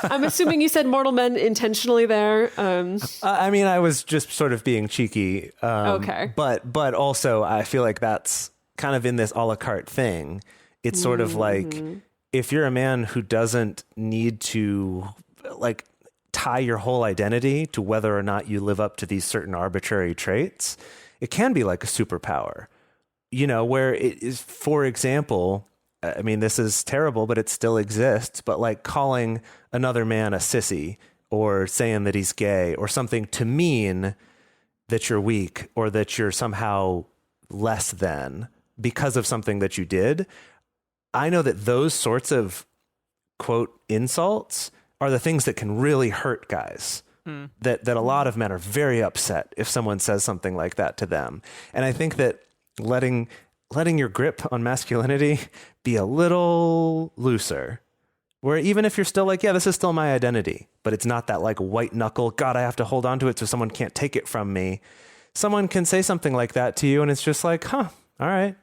I'm assuming you said mortal men intentionally there. I mean, I was just sort of being cheeky. Okay. But also I feel like that's kind of in this a la carte thing. It's sort of like, if you're a man who doesn't need to like tie your whole identity to whether or not you live up to these certain arbitrary traits, it can be like a superpower, where it is, for example, I mean, this is terrible, but it still exists, but like calling another man a sissy or saying that he's gay or something to mean that you're weak or that you're somehow less than because of something that you did. I know that those sorts of, quote, insults are the things that can really hurt guys. That a lot of men are very upset if someone says something like that to them. And I think that letting your grip on masculinity be a little looser, where even if you're still like, yeah, this is still my identity, but it's not that like white knuckle, God, I have to hold on to it so someone can't take it from me. Someone can say something like that to you and it's just like, all right.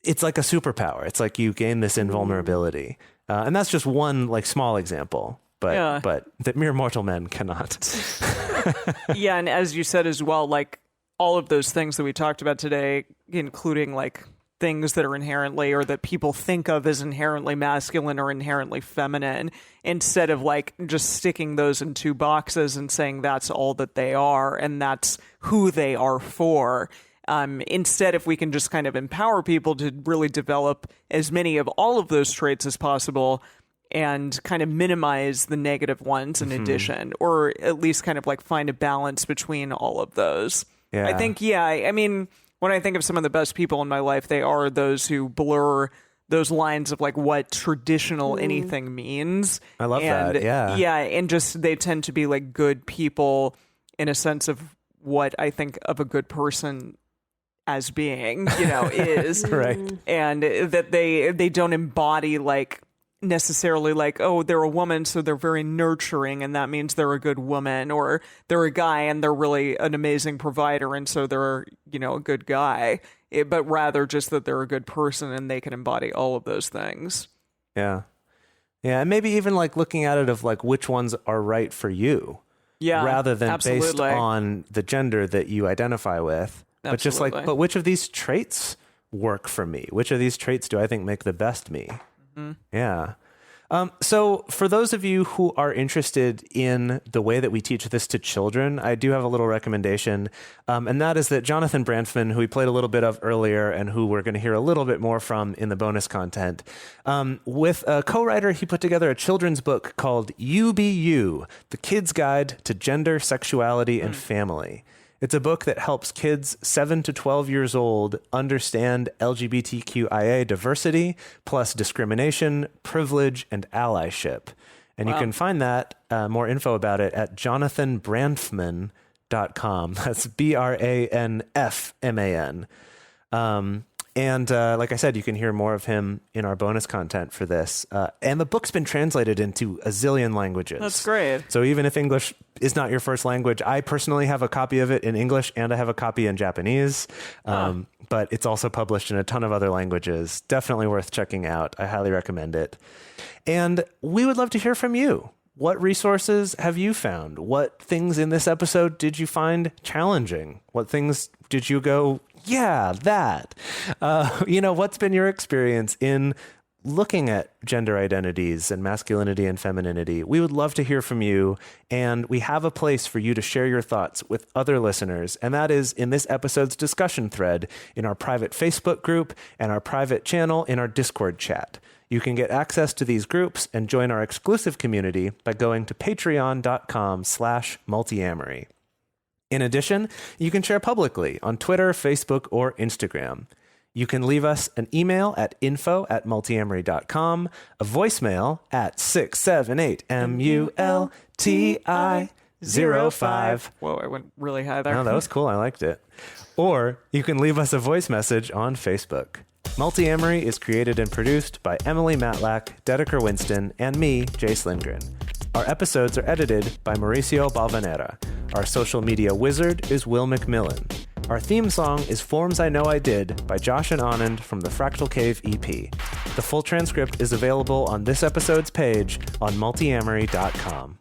It's like a superpower. It's like you gain this invulnerability. And that's just one like small example. but that mere mortal men cannot. Yeah, and as you said as well, like all of those things that we talked about today, including like things that are inherently or that people think of as inherently masculine or inherently feminine, instead of like just sticking those in two boxes and saying that's all that they are and that's who they are for. Instead, if we can just kind of empower people to really develop as many of all of those traits as possible and kind of minimize the negative ones in addition, or at least kind of like find a balance between all of those. Yeah. I think, I mean, when I think of some of the best people in my life, they are those who blur those lines of like what traditional anything means. I love that. Yeah. Yeah. And just they tend to be like good people in a sense of what I think of a good person as being, is. Right. And that they don't embody like necessarily like, oh, they're a woman, so they're very nurturing and that means they're a good woman, or they're a guy and they're really an amazing provider and so they're, a good guy, but rather just that they're a good person and they can embody all of those things. Yeah. Yeah. And maybe even like looking at it of like which ones are right for you. Yeah. Rather than absolutely. based on the gender that you identify with. Absolutely. But just like, but which of these traits work for me? Which of these traits do I think make the best me? Yeah. So for those of you who are interested in the way that we teach this to children, I do have a little recommendation. And that is that Jonathan Branfman, who we played a little bit of earlier and who we're going to hear a little bit more from in the bonus content, with a co-writer, he put together a children's book called You Be You, The Kid's Guide to Gender, Sexuality, and Family. It's a book that helps kids 7 to 12 years old understand LGBTQIA diversity, plus discrimination, privilege, and allyship. And you can find that, more info about it, at jonathanbranfman.com. That's BRANFMAN. And like I said, you can hear more of him in our bonus content for this. And the book's been translated into a zillion languages. That's great. So even if English is not your first language, I personally have a copy of it in English and I have a copy in Japanese. But it's also published in a ton of other languages. Definitely worth checking out. I highly recommend it. And we would love to hear from you. What resources have you found? What things in this episode did you find challenging? What things did you go, yeah, that? What's been your experience in looking at gender identities and masculinity and femininity? We would love to hear from you, and we have a place for you to share your thoughts with other listeners, and that is in this episode's discussion thread in our private Facebook group and our private channel in our Discord chat. You can get access to these groups and join our exclusive community by going to patreon.com/multiamory. In addition, you can share publicly on Twitter, Facebook, or Instagram. You can leave us an email at info@multiamory.com, a voicemail at 678-MULTI05. Whoa, I went really high there. No, that was cool. I liked it. Or you can leave us a voice message on Facebook. Multiamory is created and produced by Emily Matlack, Dedeker Winston, and me, Jase Lindgren. Our episodes are edited by Mauricio Balvanera. Our social media wizard is Will McMillan. Our theme song is Forms I Know I Did by Josh and Anand from the Fractal Cave EP. The full transcript is available on this episode's page on multiamory.com.